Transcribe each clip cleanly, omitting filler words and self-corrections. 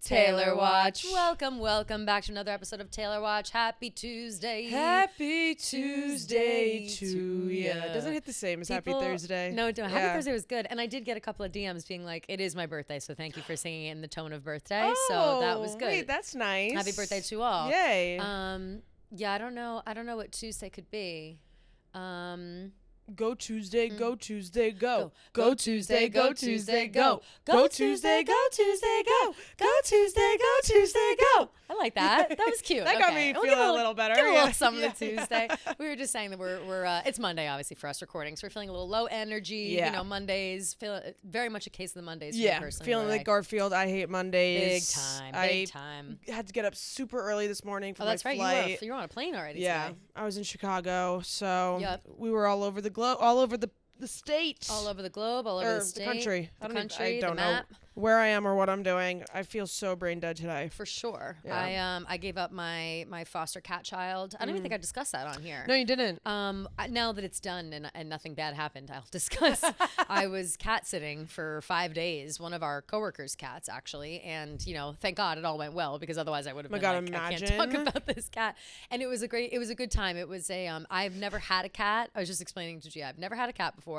Taylor Watch. Welcome back to another episode of Taylor Watch. Happy Tuesday. Happy Tuesday to ya. It doesn't hit the same as Happy Thursday. No, don't. Happy Thursday was good. And I did get a couple of DMs being like, it is my birthday, so thank you for singing it in the tone of birthday. Oh, so that was good. Wait, that's nice. Happy birthday to all. Yay. Yeah, I don't know what Tuesday could be. Go Tuesday, go Tuesday, go. Go Tuesday, go Tuesday, go. Go Tuesday, go Tuesday, go. Go Tuesday, go Tuesday, go. I like that. That was cute. That got me feeling a little better. Get a little something to Tuesday. We were just saying that we're it's Monday, obviously, for us recording, so we're feeling a little low energy. Yeah. You know, Mondays, very much a case of the Mondays. For Yeah, me personally, feeling like Garfield. I hate Mondays. Big time. I had to get up super early this morning for my that's right. flight. You were on a plane already. Yeah, today. I was in Chicago, so Yep. we were all over the globe, all over the state, all over the globe, all over the state, the country. I don't the know map. where I am or what I'm doing. I feel so brain dead today. For sure. Yeah. I gave up my foster cat child. I don't even think I discussed that on here. No, you didn't. Now that it's done and nothing bad happened, I'll discuss. I was cat sitting for 5 days, one of our coworkers' cats actually, and thank God it all went well because otherwise I would have been like, imagine. I can't talk about this cat. And it was a good time. It was I've never had a cat. I was just explaining to Gia, I've never had a cat before.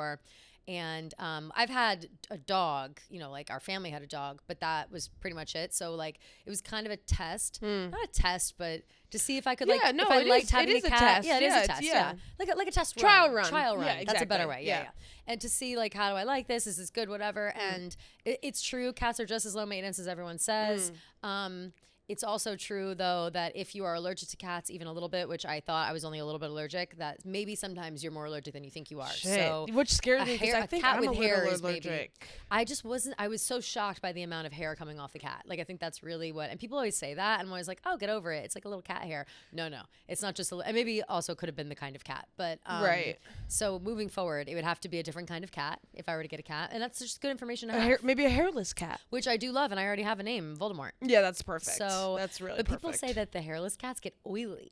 And I've had a dog, like our family had a dog, but that was pretty much it. So like it was kind of a test, not a test, but to see if I could if I liked having a cat. Test. Yeah, it is a test. Yeah, like a test trial run. Yeah, That's exactly. a better way. Yeah. And to see like how do I like this? Is this good? Whatever. And it's true. Cats are just as low maintenance as everyone says. It's also true, though, that if you are allergic to cats even a little bit, which I thought I was only a little bit allergic, that maybe sometimes you're more allergic than you think you are. Shit. So which scares me because I think cat I'm with a hair little is allergic. maybe. I just wasn't. I was so shocked by the amount of hair coming off the cat. Like I think that's really what. And people always say that, and I'm always like, oh, get over it. It's like a little cat hair. No, it's not just. And maybe also could have been the kind of cat, but right. So moving forward, it would have to be a different kind of cat if I were to get a cat, and that's just good information to have. Maybe a hairless cat, which I do love, and I already have a name, Voldemort. Yeah, that's perfect. So that's really. But perfect. people say that the hairless cats get oily.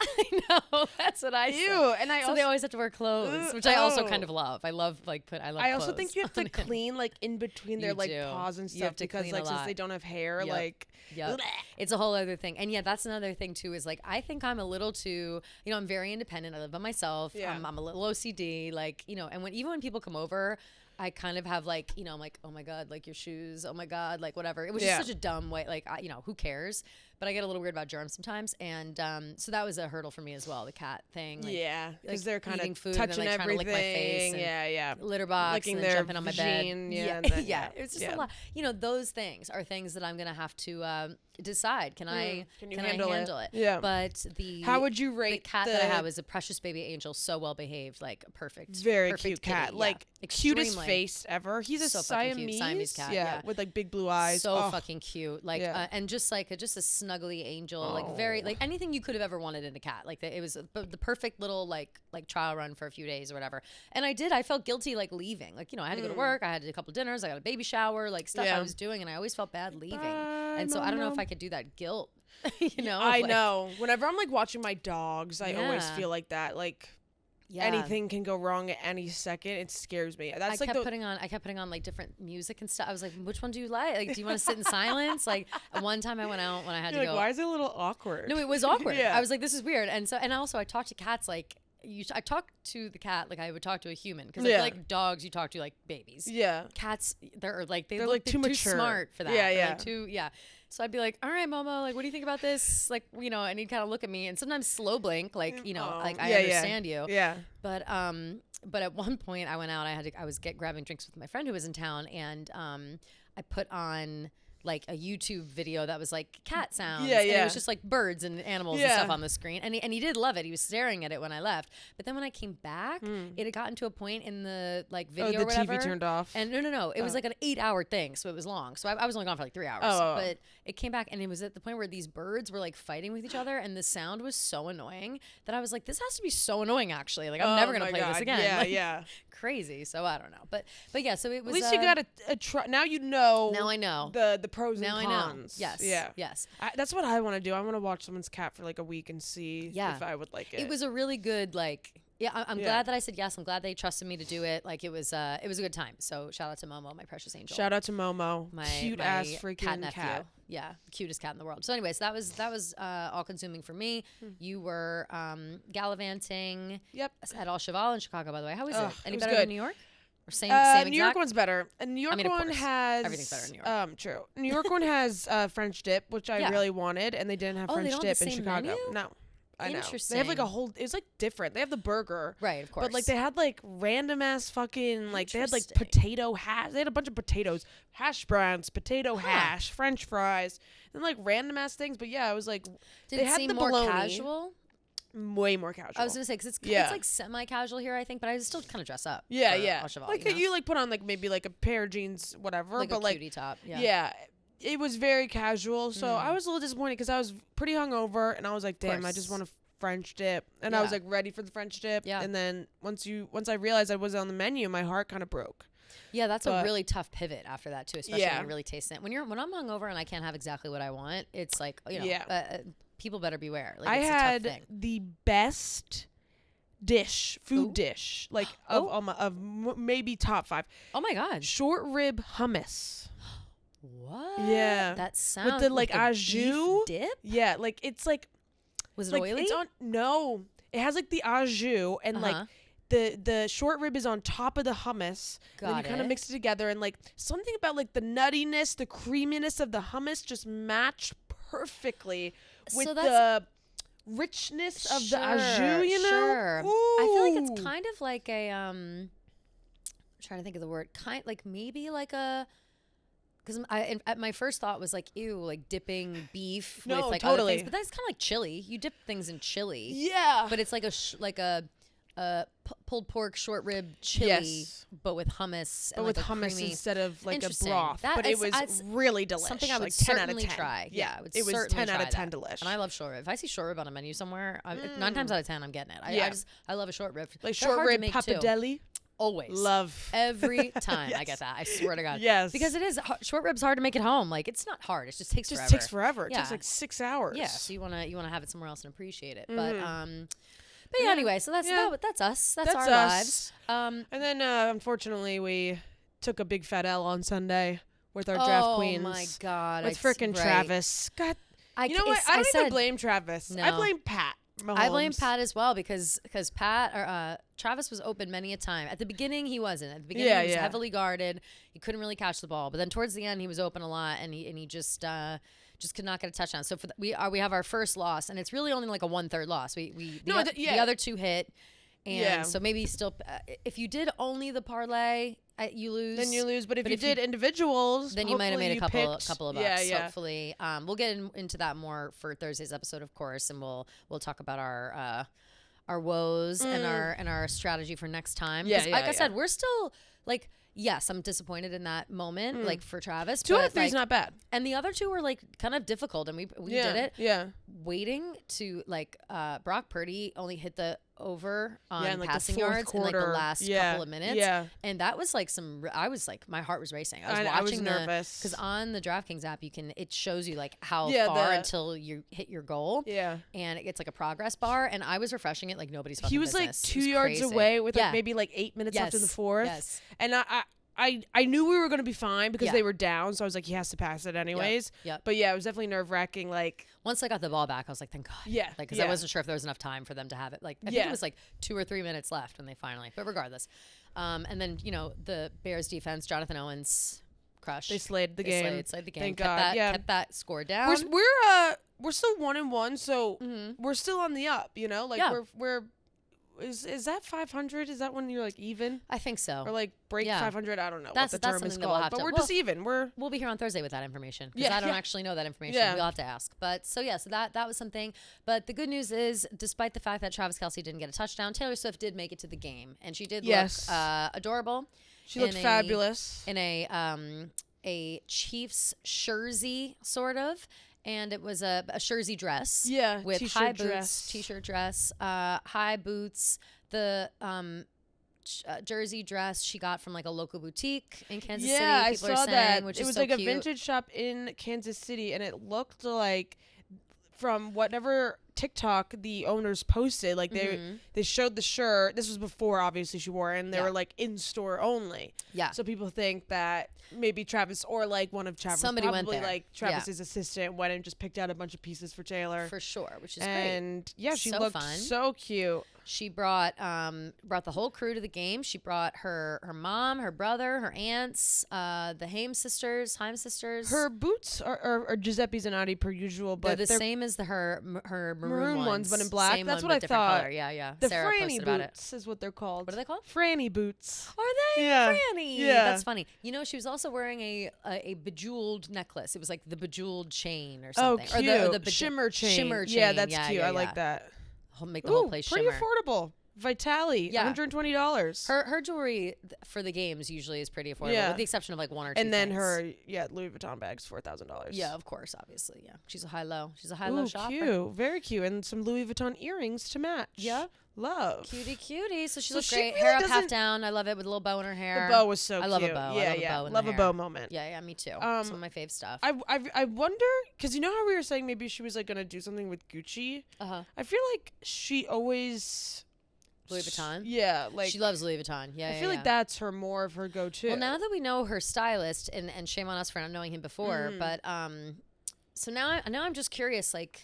I know. That's what I say. Ew, and so they always have to wear clothes, which I also kind of love. I love I also think you have to clean like in between their like paws and stuff because like since they don't have hair, Yep. It's a whole other thing. And yeah, that's another thing too is like I think I'm a little too, I'm very independent. I live by myself. Yeah. I'm a little OCD, like, and even when people come over, I kind of have like, I'm like, oh my God, like your shoes, oh my God, like whatever. It was just such a dumb way, like, who cares? But I get a little weird about germs sometimes. And so that was a hurdle for me as well, the cat thing. Like, yeah, because they're kind of food touching and, like, everything. Trying to lick my face and yeah. litter box licking and their jumping on my bed. Yeah, Yeah. It's just a lot. Those things are things that I'm going to have to decide. Can I handle it? Yeah. But how would you rate the cat that I have is a precious baby angel, so well behaved, like perfect. Very perfect cute kitty. cat. Yeah. Like Extremely. cutest face ever. He's a So Siamese cat. Yeah, with like big blue eyes. So fucking cute. Like and just like just a snuggly angel, like very like anything you could have ever wanted in a cat. Like it was the perfect little like trial run for a few days or whatever. And I felt guilty like leaving. Like I had to go to work. I had a couple dinners. I got a baby shower. Like stuff I was doing, and I always felt bad leaving. And so I don't know if I could do that guilt. I know. Whenever I'm like watching my dogs, I always feel like that. Like anything can go wrong at any second. It scares me. That's I kept putting on like different music and stuff. I was like, which one do you like? Like, do you want to sit in silence? Like one time I went out when I had to go. Why is it a little awkward? No, it was awkward. I was like, this is weird. And also I talked to cats like. I talk to the cat like I would talk to a human because I feel like dogs you talk to like babies. Yeah. Cats they're like they're too mature. Smart for that. Yeah. So I'd be like, all right, Momo, like what do you think about this? Like and he'd kind of look at me and sometimes slow blink like like I understand you. Yeah. But at one point I went out. I was grabbing drinks with my friend who was in town and I put on like a YouTube video that was like cat sounds. And it was just like birds and animals and stuff on the screen. And he did love it. He was staring at it when I left. But then when I came back, it had gotten to a point in the like video or whatever. The TV turned off. And no. It was like an 8-hour thing. So it was long. So I was only gone for like 3 hours. But it came back and it was at the point where these birds were like fighting with each other. And the sound was so annoying that I was like, this has to be so annoying actually. Like I'm never going to play this again. Yeah, crazy. So I don't know. But yeah, so it was. At least you got a try. Now you know. Now I know. The pros now and cons. I know. Yes. Yeah. Yes. That's what I want to do. I want to watch someone's cat for like a week and see if I would like it. It was a really good like Yeah, I'm glad that I said yes. I'm glad they trusted me to do it. Like it was a good time. So shout out to Momo, my precious angel. Shout out to Momo, my cute ass freaking cat. Yeah, the cutest cat in the world. So anyways, that was all consuming for me. You were gallivanting. Yep. At Al Cheval in Chicago, by the way. How was it? Any better good. than New York? Or same exact? New York one's better. And New York one has everything's better in New York. True. New York one has French dip, which I really wanted, and they didn't have French dip in Chicago. Menu? No. I know. Interesting. They have like a whole. It was like different. They have the burger, right? Of course. But like they had like random ass fucking like they had like potato hash. They had a bunch of potatoes, hash browns, potato hash, French fries, and like random ass things. But yeah, I was like, did they had the more bologna. Casual? Way more casual. I was gonna say because it's like semi-casual here, I think, but I still kind of dress up. Yeah. Like you like put on like maybe like a pair of jeans, whatever, like but a like cutie top. Yeah. It was very casual, so I was a little disappointed because I was pretty hungover, and I was like, "Damn, I just want a French dip," and I was like ready for the French dip. Yeah. And then once I realized I wasn't on the menu, my heart kind of broke. Yeah, that's a really tough pivot after that too, especially when you really taste it. When I'm hungover and I can't have exactly what I want, it's like people better beware. Like, I had the best food dish, like of maybe top 5. Oh my god, short rib hummus. What? Yeah. That sounds with the like au jus dip. Yeah, like it's like. Was it like, oily? No, it has like the au jus and like the short rib is on top of the hummus. And then you kind of mix it together, and like something about like the nuttiness, the creaminess of the hummus just matched perfectly with the richness of the au jus. You know, sure. I feel like it's kind of like a I'm trying to think of the word. Maybe like a. Because my first thought was like, ew, like dipping beef with like other things. But that's kind of like chili. You dip things in chili. Yeah. But it's like a pulled pork short rib chili, but with hummus. But with hummus instead of like a broth. But it was really delicious. Something I would 10 certainly out of 10. try. Yeah, it was 10 out of 10 delish. And I love short rib. If I see short rib on a menu somewhere, 9 times out of 10, I'm getting it. I love a short rib. Like short rib pappardelle. Always. Love. Every time I get that. I swear to God. Yes. Because it is short ribs hard to make at home. Like it's not hard. It just takes forever. It takes forever. It takes like 6 hours. Yeah. So you wanna have it somewhere else and appreciate it. But yeah, anyway, so that's us. That's our lives. And then unfortunately we took a big fat L on Sunday with our draft queens. Oh my God. With frickin' Travis. God. You know what? I don't even blame Travis. No. I blame Pat Mahomes. I blame Pat as well because Travis was open many a time. At the beginning, he wasn't. At the beginning, he was heavily guarded. He couldn't really catch the ball. But then towards the end, he was open a lot, and he just could not get a touchdown. So we have our first loss, and it's really only like a 1/3 loss. The other two hit. And so maybe still, if you did only the parlay, you lose. Then you lose. But if you did individuals, then you might have made a couple of bucks. Hopefully, we'll get into that more for Thursday's episode, of course, and we'll talk about our woes and our strategy for next time. I said, we're still like. Yes, I'm disappointed in that moment, like for Travis. 2 out of 3 is not bad, and the other 2 were like kind of difficult, and we did it. Yeah, waiting to like Brock Purdy only hit the over on like passing yards in like the last couple of minutes. Yeah, and that was like I was like my heart was racing. I was nervous because on the DraftKings app it shows you like how far until you hit your goal. Yeah, and it gets like a progress bar, and I was refreshing it like nobody's fucking business. He was like 2 yards away with like maybe like 8 minutes left in the fourth. Yes, and I knew we were going to be fine because they were down, so I was like, he has to pass it anyways. Yep. But yeah, it was definitely nerve-wracking. Like once I got the ball back, I was like, thank God. Yeah. Like because I wasn't sure if there was enough time for them to have it. Like I think it was like 2 or 3 minutes left when they finally. But regardless, and then the Bears defense, Jonathan Owens, crush. They slayed the game. Slayed the game. Thank God. Kept that score down. We're still 1-1, so we're still on the up. You know, like we're. Is that 500? Is that when you're like even? I think so. Or like break 500? I don't know what the term is called. But we're just even. We'll be here on Thursday with that information because I don't actually know that information. We'll have to ask. But so that was something. But the good news is, despite the fact that Travis Kelce didn't get a touchdown, Taylor Swift did make it to the game, and she did look adorable. She looked fabulous in a Chiefs jersey sort of. And it was a jersey dress. Yeah, with high boots, t-shirt dress, high boots. The jersey dress she got from like a local boutique in Kansas City. Yeah, I saw that. Which it was so like cute. A vintage shop in Kansas City, and it looked like from whatever TikTok, the owners posted, like, they showed the shirt. This was before, obviously, she wore it, and they were, like, in-store only. Yeah. So people think that maybe Travis, or, like, one of Travis, somebody probably, went there. Like, Travis's assistant went and just picked out a bunch of pieces for Taylor. For sure, which is great. And, yeah, she looked so cute. She brought the whole crew to the game. She brought her mom, her brother, her aunts, the Haim sisters. Her boots are Giuseppe Zanotti per usual, but they're the same as her maroon ones, but in black. Same That's what I thought. Color. Yeah. The Sarah Franny boots is what they're called. What are they called? Franny boots. Are they? Yeah. Franny. Yeah. That's funny. You know, she was also wearing a bejeweled necklace. It was like the bejeweled chain or something. Oh, cute. Or the shimmer chain. Shimmer chain. Yeah, that's cute. I like that. Make the whole place shimmer. Pretty affordable. Vitali, $120. Her jewelry for the games usually is pretty affordable, with the exception of like one or two. And then things. her Louis Vuitton bags, $4,000. Yeah, of course, obviously, yeah. She's a high low shopper. Cute, very cute, and some Louis Vuitton earrings to match. Yeah, love. Cutie. So she looks great. Really hair up, half down. I love it with a little bow in her hair. The bow was so cute. I love a bow. Yeah, love a bow moment. Yeah, me too. Some of my fave stuff. I wonder, because you know how we were saying maybe she was like gonna do something with Gucci. I feel like she always. Louis Vuitton? Yeah. Like she loves Louis Vuitton. Yeah, I feel like that's more of her go-to. Well, now that we know her stylist, and shame on us for not knowing him before, but so now I'm just curious, like,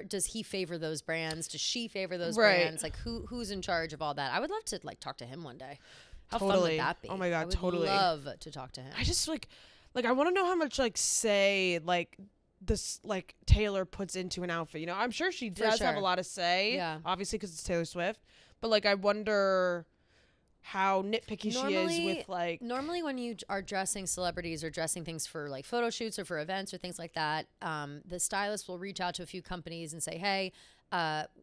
does he favor those brands? Does she favor those brands? Like, who's in charge of all that? I would love to, like, talk to him one day. How fun would that be? Oh, my God, I would love to talk to him. I just, like I want to know how much, like, say, like, this, like, Taylor puts into an outfit. You know, I'm sure she does have a lot of say. Yeah. Obviously, because it's Taylor Swift. But, like, I wonder how nitpicky she is with, like... Normally when you are dressing celebrities or dressing things for, like, photo shoots or for events or things like that, the stylist will reach out to a few companies and say, hey,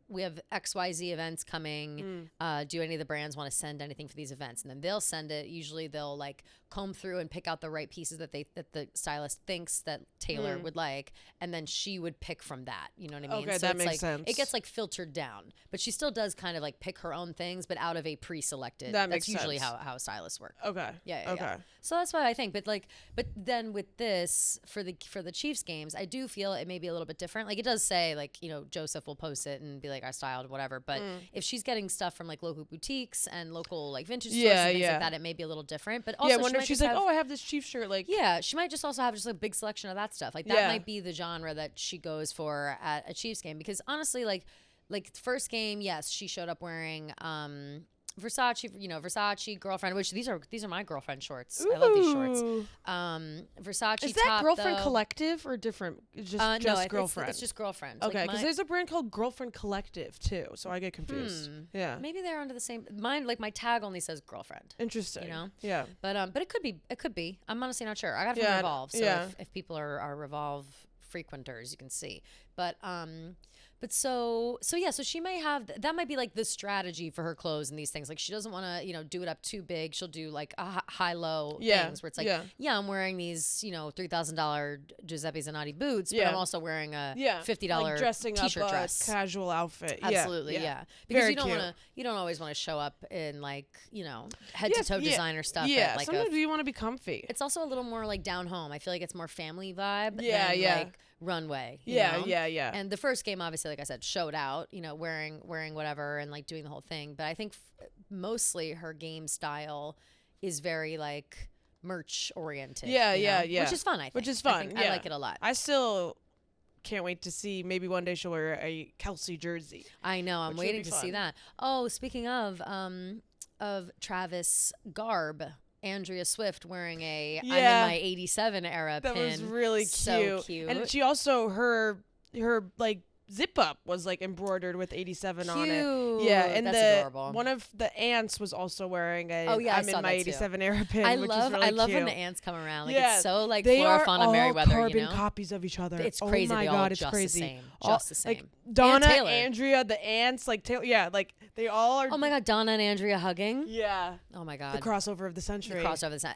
we have XYZ events coming. Do any of the brands want to send anything for these events? And then they'll send it. Usually they'll, like, comb through and pick out the right pieces that the stylist thinks that Taylor would like, and then she would pick from that. You know what I mean? Okay, so that makes sense. It gets, like, filtered down, but she still does kind of, like, pick her own things, but out of a pre-selected. That's usually how stylists work. Okay. Yeah. So that's what I think. But then with this for the Chiefs games, I do feel it may be a little bit different. Like, it does say, like, you know, Joseph will post it and be like, I styled whatever. But if she's getting stuff from, like, local boutiques and local, like, vintage stores and things like that, it may be a little different. But also, if she's like, I have this Chief shirt, like, she might just also have just a big selection of that stuff. Like, that might be the genre that she goes for at a Chiefs game, because honestly, like first game, yes, she showed up wearing Versace girlfriend, which these are my girlfriend shorts. Ooh. I love these shorts. Versace. Is that top, Girlfriend though. Collective or different? Just Girlfriend. It's just Girlfriend. Okay, because there's a brand called Girlfriend Collective too, so I get confused. Yeah. Maybe they're under the same. Mine, like, my tag only says Girlfriend. Interesting. You know. Yeah. But it could be. It could be. I'm honestly not sure. I got it from Revolve, so if people are Revolve frequenters, you can see. So she may have, that might be like the strategy for her clothes and these things. Like, she doesn't want to, you know, do it up too big. She'll do like a high-low things where it's like, I'm wearing these, you know, $3,000 Giuseppe Zanotti boots, but I'm also wearing a $50 like dressing t-shirt up dress. Casual outfit. Absolutely, yeah. Because very you don't always want to show up in, like, you know, head-to-toe designer stuff. Yeah, like sometimes you want to be comfy. It's also a little more like down home. I feel like it's more family vibe than like runway. You know? And the first game, obviously, like I said, showed out, you know, wearing whatever and, like, doing the whole thing. But I think mostly her game style is very, like, merch oriented. Yeah. Which is fun, I think. I like it a lot. I still can't wait to see, maybe one day she'll wear a Kelsey jersey. I know. I'm waiting to see that. Oh, speaking of Travis garb, Andrea Swift wearing a I'm in my 87 era pin. That was really cute. So cute. And she also, her like zip up was like embroidered with 87 on it. Yeah, and that's adorable. One of the aunts was also wearing a I'm in my 87 era pin, which is really I love cute. when the aunts come around. Like, it's so like Flora Fauna Merriweather, carbon you know? copies of each other. It's crazy. Oh my God, it's crazy. The same. Just the same. Like Donna, Andrea, the aunts, like Taylor, like they all are. Oh my God, Donna and Andrea hugging. Yeah. Oh my God. The crossover of the century.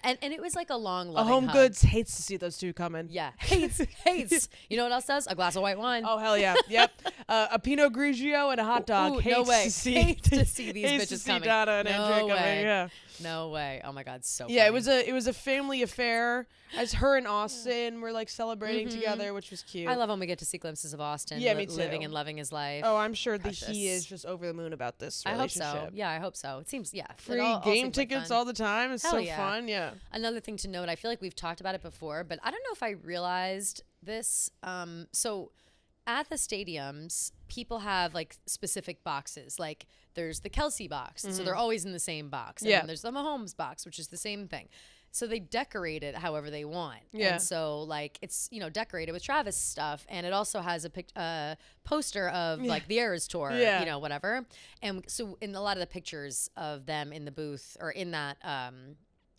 And it was like a long loving Home hug. Goods hates to see those two coming. Yeah. Hates. You know what else does? A glass of white wine. Oh hell yeah. Yep. Yep. A Pinot Grigio and a hot dog. Ooh, no way. Hates to see these hates bitches to see coming. Donna and Andrea No way. coming. Yeah. No way. Oh my God, so yeah. funny. It was a family affair. As her and Austin were like celebrating together, which was cute. I love when we get to see glimpses of Austin. Yeah, me too. Living and loving his life. Oh, I'm sure that he is just over the moon about this relationship. I hope so. Yeah, I hope so. It seems free game tickets all the time. It's so fun. Yeah. Another thing to note, I feel like we've talked about it before, but I don't know if I realized this. So at the stadiums, people have like specific boxes. Like there's the Kelsey box, so they're always in the same box. And then there's the Mahomes box, which is the same thing. So they decorate it however they want. Yeah. And so like it's, decorated with Travis stuff, and it also has a poster of like the Eras tour, whatever. And so in a lot of the pictures of them in the booth or in that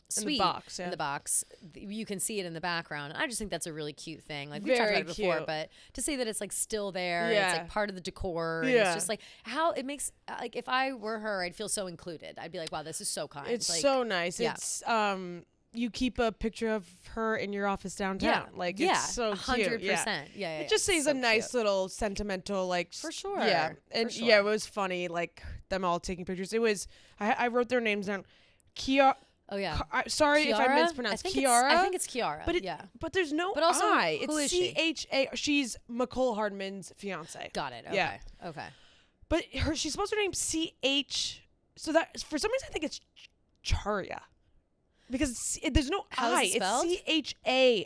suite, in the box, you can see it in the background. And I just think that's a really cute thing. Like we've talked about it before, but to see that it's like still there, it's like part of the decor. And it's just like how it makes like if I were her, I'd feel so included. I'd be like, wow, this is so kind. It's like, so nice. Yeah. It's you keep a picture of her in your office downtown. Like it's so 100%. Cute. Yeah. It just seems so a nice little sentimental for sure. Yeah. And yeah, it was funny like them all taking pictures. It was I wrote their names down. Kiara. Oh yeah. Sorry Kiara? if I mispronounced Kiara. I think it's Kiara. But there's no also, I. Who it's is CHA. She's McCole Hardman's fiance. Got it. Okay. Yeah. Okay. But she spells her name CH. So that for some reason I think it's Charia. Because there's no I. It's CHARIAH.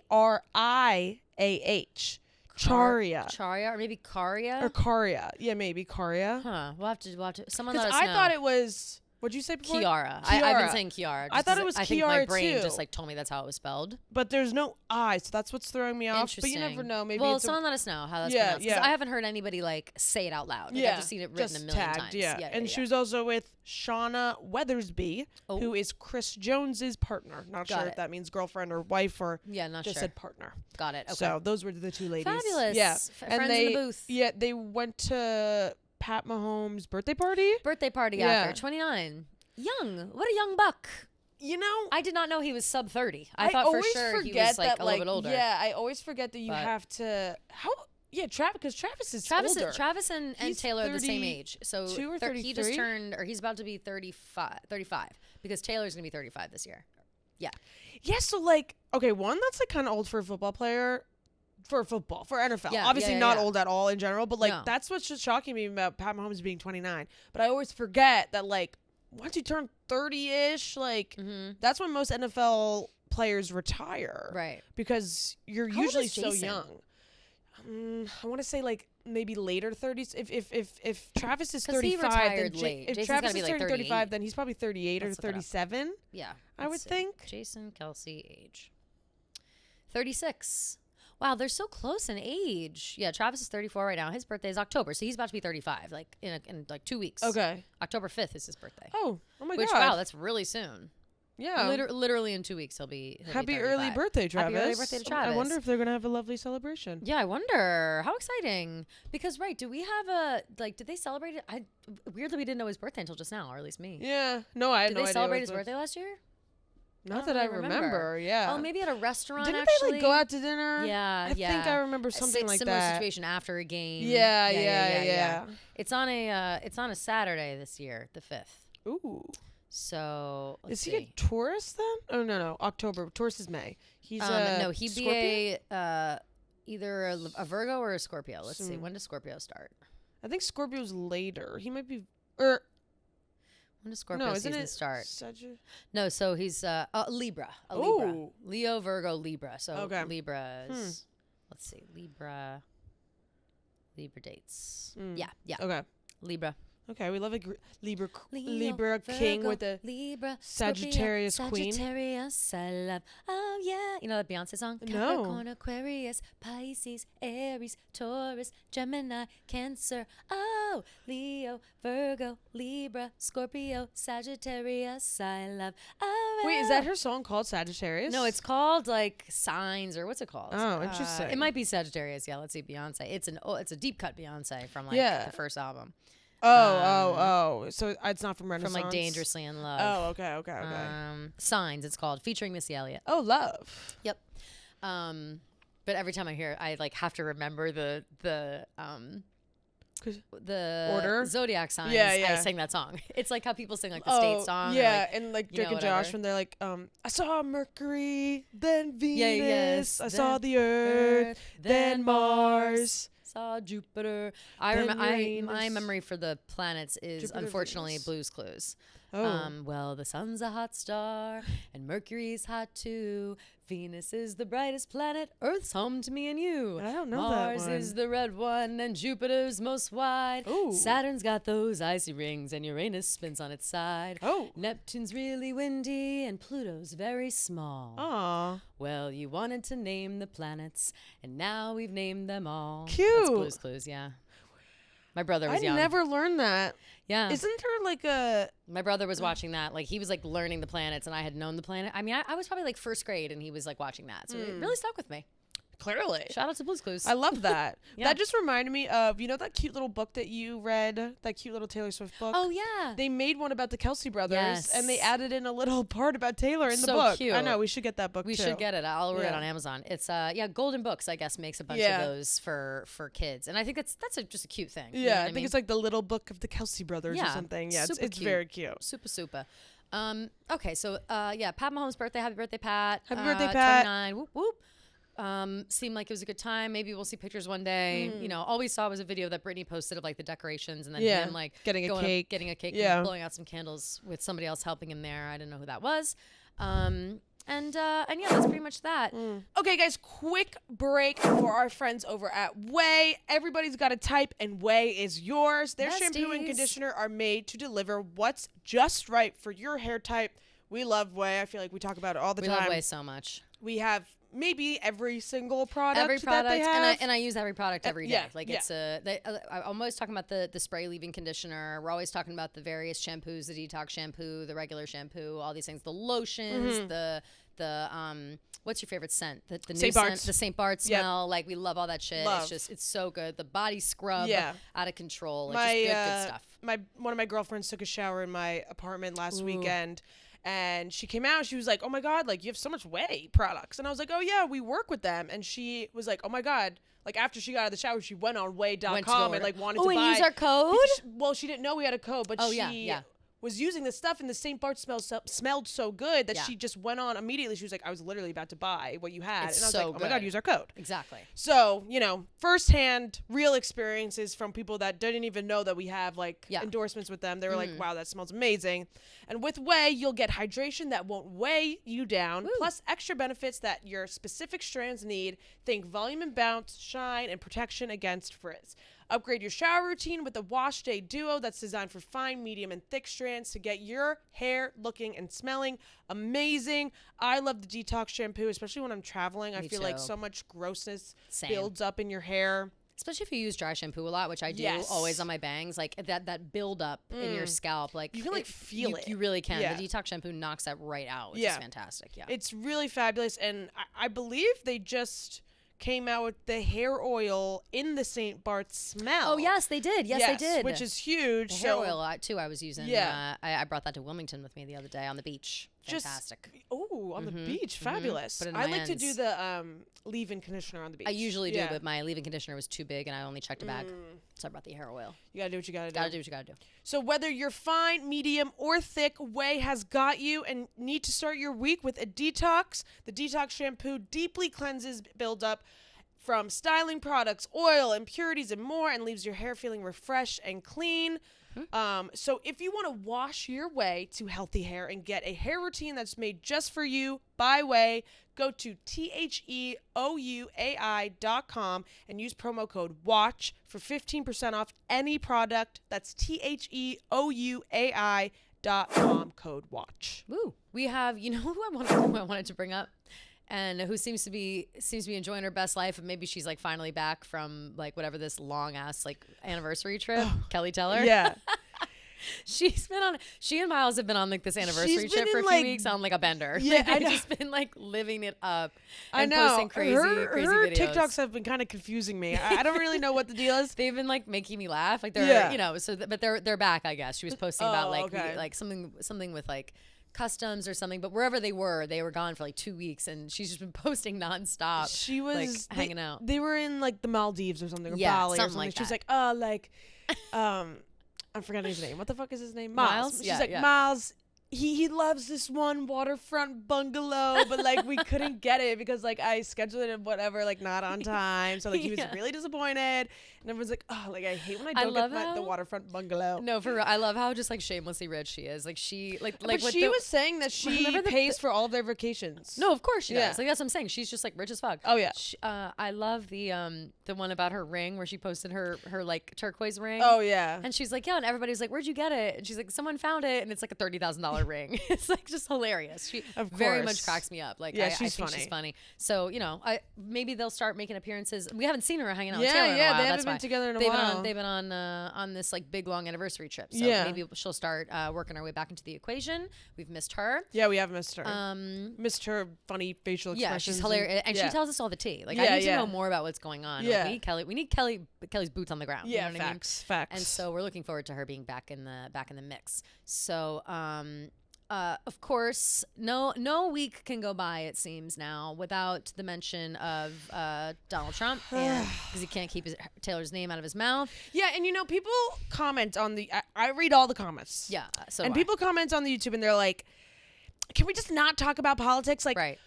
Charia. Charia or maybe Caria? Or Caria. Yeah, maybe Caria. Huh. We'll have to someone let us know. I thought it was what'd you say before? Kiara. I've been saying Kiara. I thought it was Kiara too. I think my brain just like told me that's how it was spelled. But there's no I, so that's what's throwing me off. But you never know. Maybe someone let us know how that's pronounced. Because I haven't heard anybody like say it out loud. Like, I've just seen it written a million times. Yeah. And she was also with Shauna Weathersby, who is Chris Jones's partner. Not sure if that means girlfriend or wife or just said partner. Got it. Okay. So those were the two ladies. Fabulous. Yeah. Friends in the booth. Yeah, they went to Pat Mahomes' birthday party. After 29. Young. What a young buck. I did not know he was sub 30. I thought for sure he was like a little bit older. Yeah, I always forget that you have to because Travis is older. Travis and Taylor are the same age. So 2 or 33? He just turned, or he's about to be 35 because Taylor's going to be 35 this year. Yeah. Yeah, so like, okay, one, that's like kind of old for a football player. For NFL. Yeah, obviously not old at all in general, but like that's what's just shocking me about Pat Mahomes being 29. But I always forget that like once you turn 30-ish, like that's when most NFL players retire. Right. Because you're usually so young. I want to say like maybe later 30s. If Travis is 35, if Travis is turning 35, then he's probably 38 or 37. Yeah. I would think. Jason Kelsey age. 36. Wow, they're so close in age. Yeah, Travis is 34 right now. His birthday is October, so he's about to be 35, like in like 2 weeks. Okay. October 5th is his birthday. Oh my God. Wow, that's really soon. Yeah. Literally in 2 weeks he'll be Happy early birthday, Travis. Happy early birthday to Travis. I wonder if they're going to have a lovely celebration. Yeah, I wonder. How exciting. Because, do we have did they celebrate it? Weirdly, we didn't know his birthday until just now, or at least me. Yeah. No, I had no idea. Did they celebrate his birthday last year? Not that I remember. Yeah. Oh, maybe at a restaurant. Didn't actually? They like go out to dinner? Yeah. I think I remember something like similar that. Similar situation after a game. Yeah. It's on a Saturday this year, the 5th. Ooh. So is he a Taurus then? Oh no, October. Taurus is May. He's no, he'd Scorpio? be either a Virgo or a Scorpio. Let's see. When does Scorpio start? I think Scorpio's later. He might be when does Scorpio season start? No, so he's Libra. Ooh. Leo, Virgo, Libra. So okay. Libra's let's see. Libra dates. Yeah. Okay. Libra. Okay, we love a Libra king Virgo, with a Libra, Sagittarius Scorpio, queen. Sagittarius, I love. Oh yeah, you know that Beyonce song? No. Capricorn, Aquarius, Pisces, Aries, Taurus, Gemini, Cancer. Oh, Leo, Virgo, Libra, Scorpio, Sagittarius, I love. Oh, wait, is that her song called Sagittarius? No, it's called like Signs or what's it called? Oh, interesting. It might be Sagittarius. Yeah, let's see. Beyonce. It's a deep cut Beyonce from like the first album. Oh. So it's not from Renaissance? From like Dangerously in Love. Oh, okay. Signs, it's called, featuring Missy Elliott. Oh, love. Yep. But every time I hear it, I like have to remember the the order zodiac signs. Yeah. I sang that song. It's like how people sing like the state song. Yeah, and like Drake and Josh when they're like, I saw Mercury, then Venus, I saw the Earth, then Mars. Saw Jupiter. My memory for the planets is Jupiter, unfortunately Venus. Blue's Clues. Well, the sun's a hot star and Mercury's hot too. Venus is the brightest planet. Earth's home to me and you. I don't know Mars that one. is the red one and Jupiter's most wide. Ooh. Saturn's got those icy rings and Uranus spins on its side. Neptune's really windy and Pluto's very small. Aww. Well, you wanted to name the planets and now we've named them all. Cute. That's Blue's Clues, yeah. My brother was young. I never learned that. Yeah. Isn't there like a... My brother was watching that. Like, he was, like, learning the planets, and I had known the planet. I mean, I was probably, like, first grade, and he was, like, watching that. So it really stuck with me. Clearly. Shout out to Blue's Clues. I love that. That just reminded me of, you know that cute little book that you read? That cute little Taylor Swift book? Oh, yeah. They made one about the Kelsey brothers, and they added in a little part about Taylor in the book. So cute. I know. We should get that book, We should get it. I'll order it on Amazon. It's, Golden Books, I guess, makes a bunch of those for kids. And I think that's just a cute thing. Yeah, you know I think it's like the little book of the Kelsey brothers or something. Yeah, it's very cute. Super. Okay, so, Pat Mahomes' birthday. Happy birthday, Pat. Happy birthday, Pat. 29. Whoop, whoop. Seemed like it was a good time. Maybe we'll see pictures one day. You know, all we saw was a video that Brittany posted of like the decorations and then him like getting a cake and blowing out some candles with somebody else helping him there. I didn't know who that was. And that's pretty much that. Okay, guys, quick break for our friends over at Way. Everybody's got a type, and Way is yours. Their shampoo and conditioner are made to deliver what's just right for your hair type. We love Way. I feel like we talk about it all the time. We love Way so much. We have maybe every single product that they have. And I use every product every day. I'm always talking about the spray leave-in conditioner. We're always talking about the various shampoos, the detox shampoo, the regular shampoo, all these things, the lotions, the what's your favorite scent? The new scent, the St. Bart smell. Like, we love all that shit. It's so good. The body scrub, out of control. It's just good stuff. One of my girlfriends took a shower in my apartment last weekend. And she came out, she was like, oh my God, like, you have so much Way products. And I was like, oh yeah, we work with them. And she was like, oh my God. Like, after she got out of the shower, she went on way.com and like wanted to buy. Oh, and use our code? Well, she didn't know we had a code, but she was using the stuff, and the St. Bart smelled so good that she just went on immediately. She was like, I was literally about to buy what you had. And I was like, oh my God, use our code. Exactly. So, you know, firsthand, real experiences from people that didn't even know that we have like endorsements with them. They were like, wow, that smells amazing. And with Way, you'll get hydration that won't weigh you down, plus extra benefits that your specific strands need. Think volume and bounce, shine, and protection against frizz. Upgrade your shower routine with the Wash Day Duo that's designed for fine, medium, and thick strands to get your hair looking and smelling amazing. I love the detox shampoo, especially when I'm traveling. I feel like so much grossness builds up in your hair. Especially if you use dry shampoo a lot, which I do always on my bangs, like that build up in your scalp, like you can like feel it. You really can. The detox shampoo knocks that right out, which is fantastic. Yeah, it's really fabulous, and I believe they just came out with the hair oil in the St. Bart smell. Oh, yes, they did. Yes, they did. Which is huge. The hair oil, too, I was using. Yeah. I brought that to Wilmington with me the other day on the beach. Fantastic. On the beach. Fabulous. I like to do the leave-in conditioner on the beach. I usually do, but my leave-in conditioner was too big, and I only checked a bag. So I brought the hair oil. You gotta do what you gotta do. Gotta do what you gotta do. So whether you're fine, medium, or thick, Way has got you, and need to start your week with a detox. The detox shampoo deeply cleanses buildup from styling products, oil, impurities, and more, and leaves your hair feeling refreshed and clean. So if you want to wash your way to healthy hair and get a hair routine that's made just for you by Way, go to THEOUAI.com and use promo code WATCH for 15% off any product. That's THEOUAI.com, code WATCH. Woo. We have, you know who I wanted to bring up? And who seems to be enjoying her best life, and maybe she's like finally back from like whatever this long ass like anniversary trip. Kelly Teller. Yeah. She and Miles have been on like this anniversary trip for a few weeks on like a bender. Yeah, they've just been like living it up. And I know. Posting crazy her videos. TikToks have been kind of confusing me. I don't really know what the deal is. They've been like making me laugh. Like they're but they're back. I guess she was posting about like like something with like customs or something, but wherever they were gone for like 2 weeks, and she's just been posting nonstop. She was like, hanging out. They were in like the Maldives or something, or Bali or something. She's like, oh, like, I'm forgetting his name. What the fuck is his name? Miles. She's like, Miles. He loves this one waterfront bungalow, but like we couldn't get it because like I scheduled it and whatever, like not on time. So like he was really disappointed, and everyone's like, oh, like I hate when I don't get the waterfront bungalow. No, for real, I love how just like shamelessly rich she is. Like she but she was saying that she pays for all of their vacations. No, of course she does. Like that's what I'm saying. She's just like rich as fuck. Oh yeah. I love the one about her ring where she posted her like turquoise ring. Oh yeah. And she's like, yeah, and everybody's like, where'd you get it? And she's like, someone found it, and it's like a $30,000 ring. It's like just hilarious. She very much cracks me up. Like I think she's funny. So maybe they'll start making appearances. We haven't seen her hanging out with Taylor in a while. They haven't been together in a while. They've been on this like big long anniversary trip. So maybe she'll start working her way back into the equation. We've missed her. Yeah, we have missed her. Missed her funny facial expressions. Yeah, she's hilarious, and she tells us all the tea. Like I need to know more about what's going on. Yeah, like, we need Kelly's boots on the ground. Yeah, you know what facts. And so we're looking forward to her being back in the mix. So of course, no week can go by, it seems now, without the mention of Donald Trump, because he can't keep Taylor's name out of his mouth. Yeah, and people comment on the. I read all the comments. Yeah, and people comment on the YouTube, and they're like, "Can we just not talk about politics?" Like, right.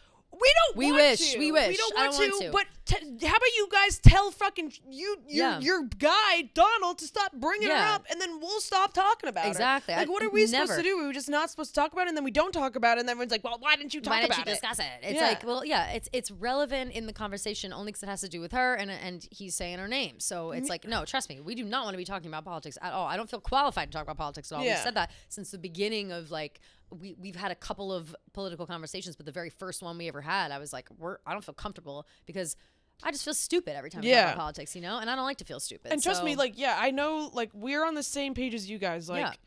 We wish. We don't want to. But how about you guys tell fucking your guy Donald to stop bringing her up, and then we'll stop talking about it. Exactly. Like, what are we supposed to do? We were just not supposed to talk about it, and then we don't talk about it, and then everyone's like, "Well, why didn't you talk about it? Why didn't you discuss it?" It's like, well, yeah, it's relevant in the conversation only because it has to do with her, and he's saying her name. So it's like, no, trust me, we do not want to be talking about politics at all. I don't feel qualified to talk about politics at all. We've said that since the beginning of like. We've had a couple of political conversations, but the very first one we ever had, I was like, I don't feel comfortable because I just feel stupid every time we talk about politics, and I don't like to feel stupid. And trust me, like, I know, like, we're on the same page as you guys. Like,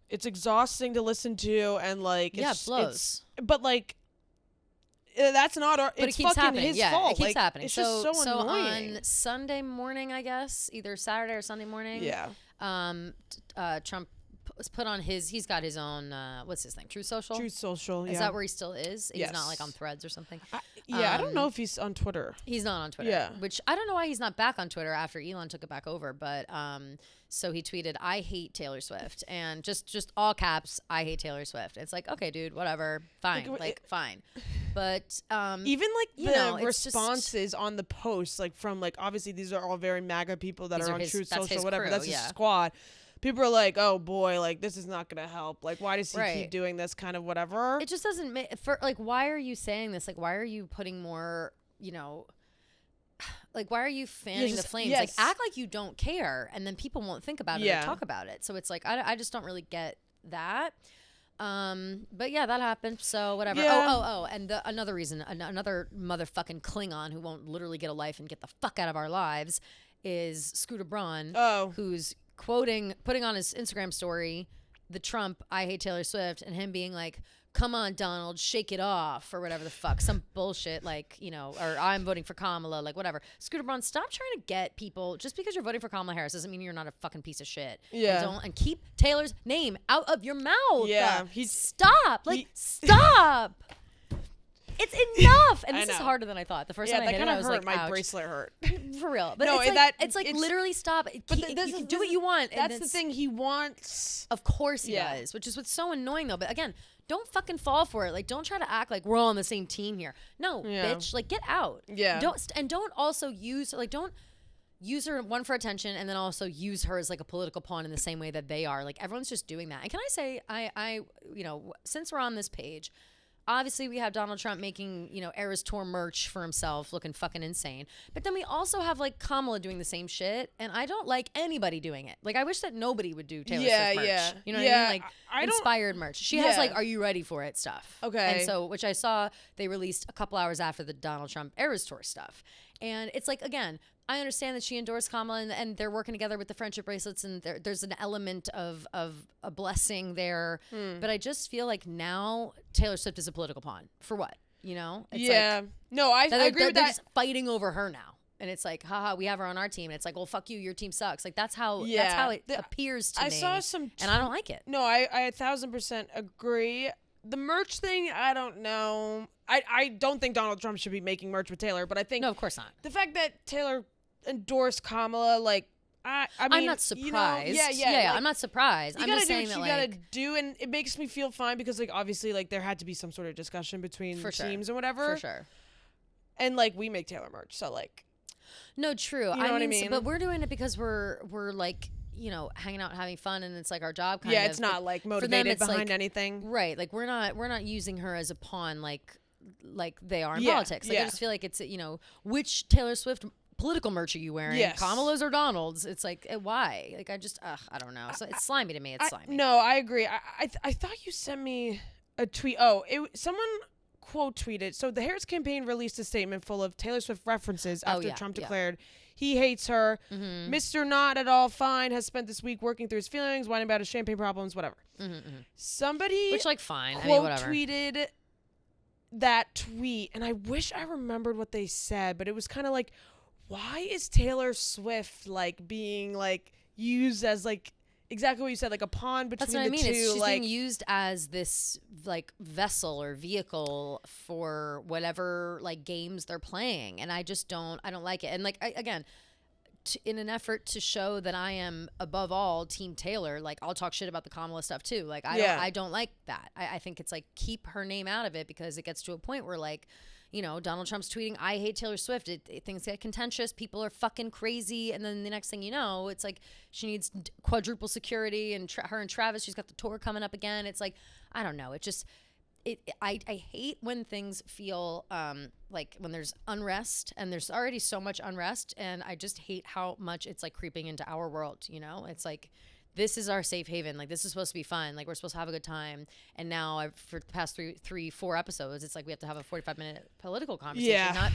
it's exhausting to listen to, and like, it blows. But like, that's not our. But it's it keeps fucking happening. His fault. It keeps happening. It's just so On annoying. Sunday morning, I guess, either Saturday or Sunday morning. Trump put on he's got his own what's his name, Truth Social. Is that where he still is? He's not like on Threads or something. I don't know if he's on Twitter. He's not on Twitter, which I don't know why he's not back on Twitter after Elon took it back over, but so he tweeted, "I hate Taylor Swift," and just all caps, "I hate Taylor Swift." It's like, okay, dude, whatever, fine, fine. But even like the responses on the posts, like from like, obviously these are all very MAGA people that are on Truth Social, whatever. That's his squad. People are like, oh boy, like this is not gonna help. Like, why does he keep doing this kind of whatever? It just doesn't make like, why are you saying this? Like, why are you putting more, like, why are you fanning the flames? Like, act like you don't care, and then people won't think about it or talk about it. So it's like, I just don't really get that. But yeah, that happened. So whatever. Yeah. And another reason, another motherfucking Klingon who won't literally get a life and get the fuck out of our lives is Scooter Braun. Who's putting on his Instagram story the Trump "I hate Taylor Swift" and him being like, "Come on, Donald, shake it off," or whatever the fuck, some bullshit like, or "I'm voting for Kamala," like whatever. Scooter Braun, stop trying to get people. Just because you're voting for Kamala Harris doesn't mean you're not a fucking piece of shit. Yeah. And keep Taylor's name out of your mouth. Yeah. Stop. Stop. It's enough, and this is harder than I thought. The first time I hit it, I was like, my bracelet hurt. For real. But it's like literally stop. But you can do what you want. That's the thing he wants. Of course he does, which is what's so annoying though. But again, don't fucking fall for it. Like, don't try to act like we're all on the same team here. No, bitch. Like, get out. Yeah. Don't also use don't use her for attention and then also use her as like a political pawn in the same way that they are. Like, everyone's just doing that. And can I say, I since we're on this page. Obviously, we have Donald Trump making, Eras Tour merch for himself, looking fucking insane. But then we also have, like, Kamala doing the same shit, and I don't like anybody doing it. Like, I wish that nobody would do Taylor Swift merch. Yeah. You know what I mean? Like, inspired merch. She has, like, "Are you ready for it" stuff. Okay. And so, which I saw they released a couple hours after the Donald Trump Eras Tour stuff. And it's like, again, I understand that she endorsed Kamala and they're working together with the friendship bracelets, and there's an element of a blessing there. But I just feel like now Taylor Swift is a political pawn. For what? It's like, no, I agree with that. They're just fighting over her now. And it's like, haha, we have her on our team. And it's like, well, fuck you, your team sucks. Like, that's how it appears to me. I saw some... and I don't like it. No, I 1,000% agree. The merch thing, I don't know. I don't think Donald Trump should be making merch with Taylor, but I think... No, of course not. The fact that Taylor endorsed Kamala, like, I mean... I'm not surprised. Yeah, like, I'm not surprised. I'm just saying that, like... You gotta do, and it makes me feel fine because, like, obviously, like, there had to be some sort of discussion between teams and whatever. For sure. And, like, we make Taylor merch, so, like... No, true. You know what I mean? But we're doing it because we're like... hanging out and having fun, and it's like our job kind of. Yeah, it's not like motivated behind like, anything. Right. Like we're not using her as a pawn like they are in politics. Like I just feel like it's, which Taylor Swift political merch are you wearing? Yes. Kamala's or Donald's? It's like, why? Like I just, I don't know. So it's slimy to me. It's slimy. No, I agree. I thought you sent me a tweet. Oh, someone quote tweeted. So the Harris campaign released a statement full of Taylor Swift references after Trump declared he hates her. Mm-hmm. Mr. Not at all fine has spent this week working through his feelings, whining about his champagne problems, whatever. Somebody fine. tweeted that tweet, and I wish I remembered what they said, but it was kind of like, why is Taylor Swift like being like used as like exactly what you said, like a pawn between the two? That's what I mean. She's being used as this like vessel or vehicle for whatever like games they're playing, and I don't like it. And like again, in an effort to show that I am above all Team Taylor, like I'll talk shit about the Kamala stuff too. Like I don't like that. I think it's like keep her name out of it because it gets to a point where like, Donald Trump's tweeting, I hate Taylor Swift. Things get contentious. People are fucking crazy. And then the next thing you know, it's like she needs quadruple security and her and Travis, she's got the tour coming up again. It's like, I don't know. It just, I hate when things feel like when there's unrest, and there's already so much unrest. And I just hate how much it's like creeping into our world. It's like, this is our safe haven. Like, this is supposed to be fun. Like, we're supposed to have a good time. And now, for the past 4 episodes, it's like we have to have a 45-minute political conversation. Yeah.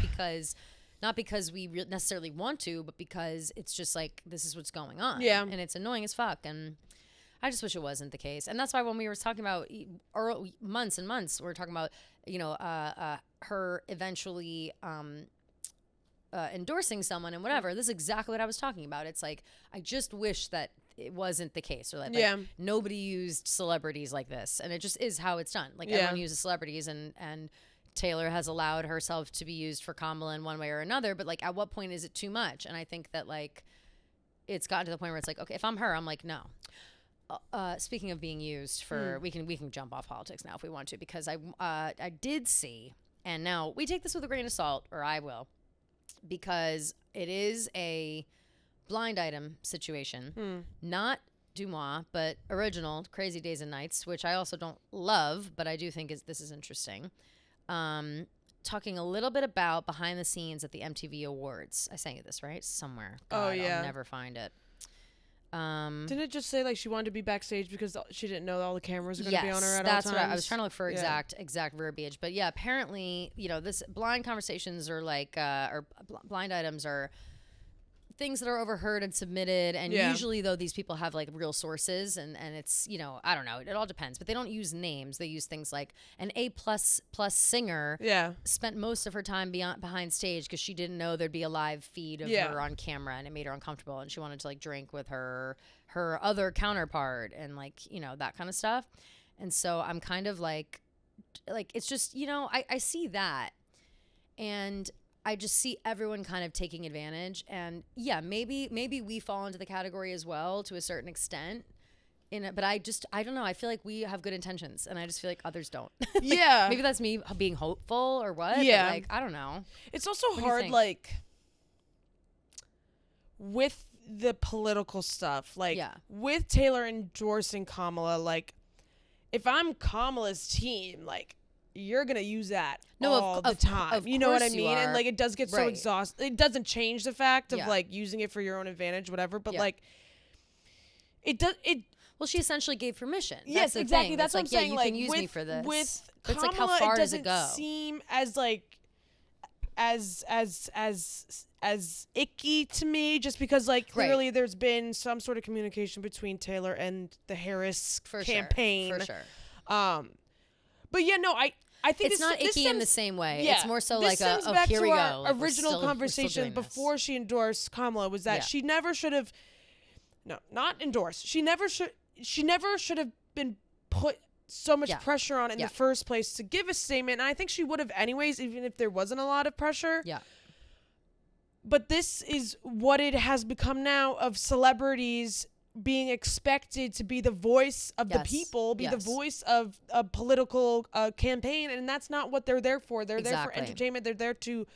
Not because we necessarily want to, but because it's just like, this is what's going on. Yeah. And it's annoying as fuck. And I just wish it wasn't the case. And that's why when we were talking about months and months, we were talking about, her eventually endorsing someone and whatever. This is exactly what I was talking about. It's like, I just wish that it wasn't the case, or that nobody used celebrities like this, and it just is how it's done. Like everyone uses celebrities, and Taylor has allowed herself to be used for Kamala in one way or another. But like, at what point is it too much? And I think that like, it's gotten to the point where it's like, okay, if I'm her, I'm like, no. Speaking of being used for, we can jump off politics now if we want to, because I did see, and now we take this with a grain of salt, or I will, because it is a blind item situation, not Dumois, but original Crazy Days and Nights, which I also don't love, but I do think this is interesting. Talking a little bit about behind the scenes at the MTV Awards. I sang this right somewhere. God, I'll never find it. Didn't it just say like she wanted to be backstage because she didn't know all the cameras were going to be on her at all times? That's right. I was trying to look for exact verbiage, but yeah, apparently, this blind conversations are like, or blind items are things that are overheard and submitted, and usually though these people have like real sources, and it's I don't know, it all depends, but they don't use names. They use things like an A++ singer spent most of her time behind stage because she didn't know there'd be a live feed of her on camera, and it made her uncomfortable, and she wanted to like drink with her other counterpart, and like that kind of stuff. And so I'm kind of like it's just I see that, and I just see everyone kind of taking advantage, and maybe we fall into the category as well to a certain extent. But I don't know. I feel like we have good intentions, and I just feel like others don't. Maybe that's me being hopeful or what. Yeah. But like, I don't know. It's also hard, like with the political stuff, like with Taylor endorsing Kamala. Like, if I'm Kamala's team, like, you're going to use that all the time. You know what I mean? And like, it does get so exhausting. It doesn't change the fact of like using it for your own advantage, whatever. But like, well, she essentially gave permission. Yes, exactly. Thing. That's what I'm saying. You like, can use me for this. With it's Kamala, like, how far does it go? It doesn't seem as like, as icky to me, just because like clearly there's been some sort of communication between Taylor and the Harris campaign. For sure. But yeah, no, I think it's not icky in the same way. Yeah, it's more so like to here we go. Our original conversation before she endorsed Kamala was that she never should have. No, not endorsed. She never should have been put so much pressure on in the first place to give a statement. And I think she would have anyways, even if there wasn't a lot of pressure. Yeah. But this is what it has become now, of celebrities being expected to be the voice of the people, be the voice of a political campaign. And that's not what they're there for. They're there for entertainment. They're there to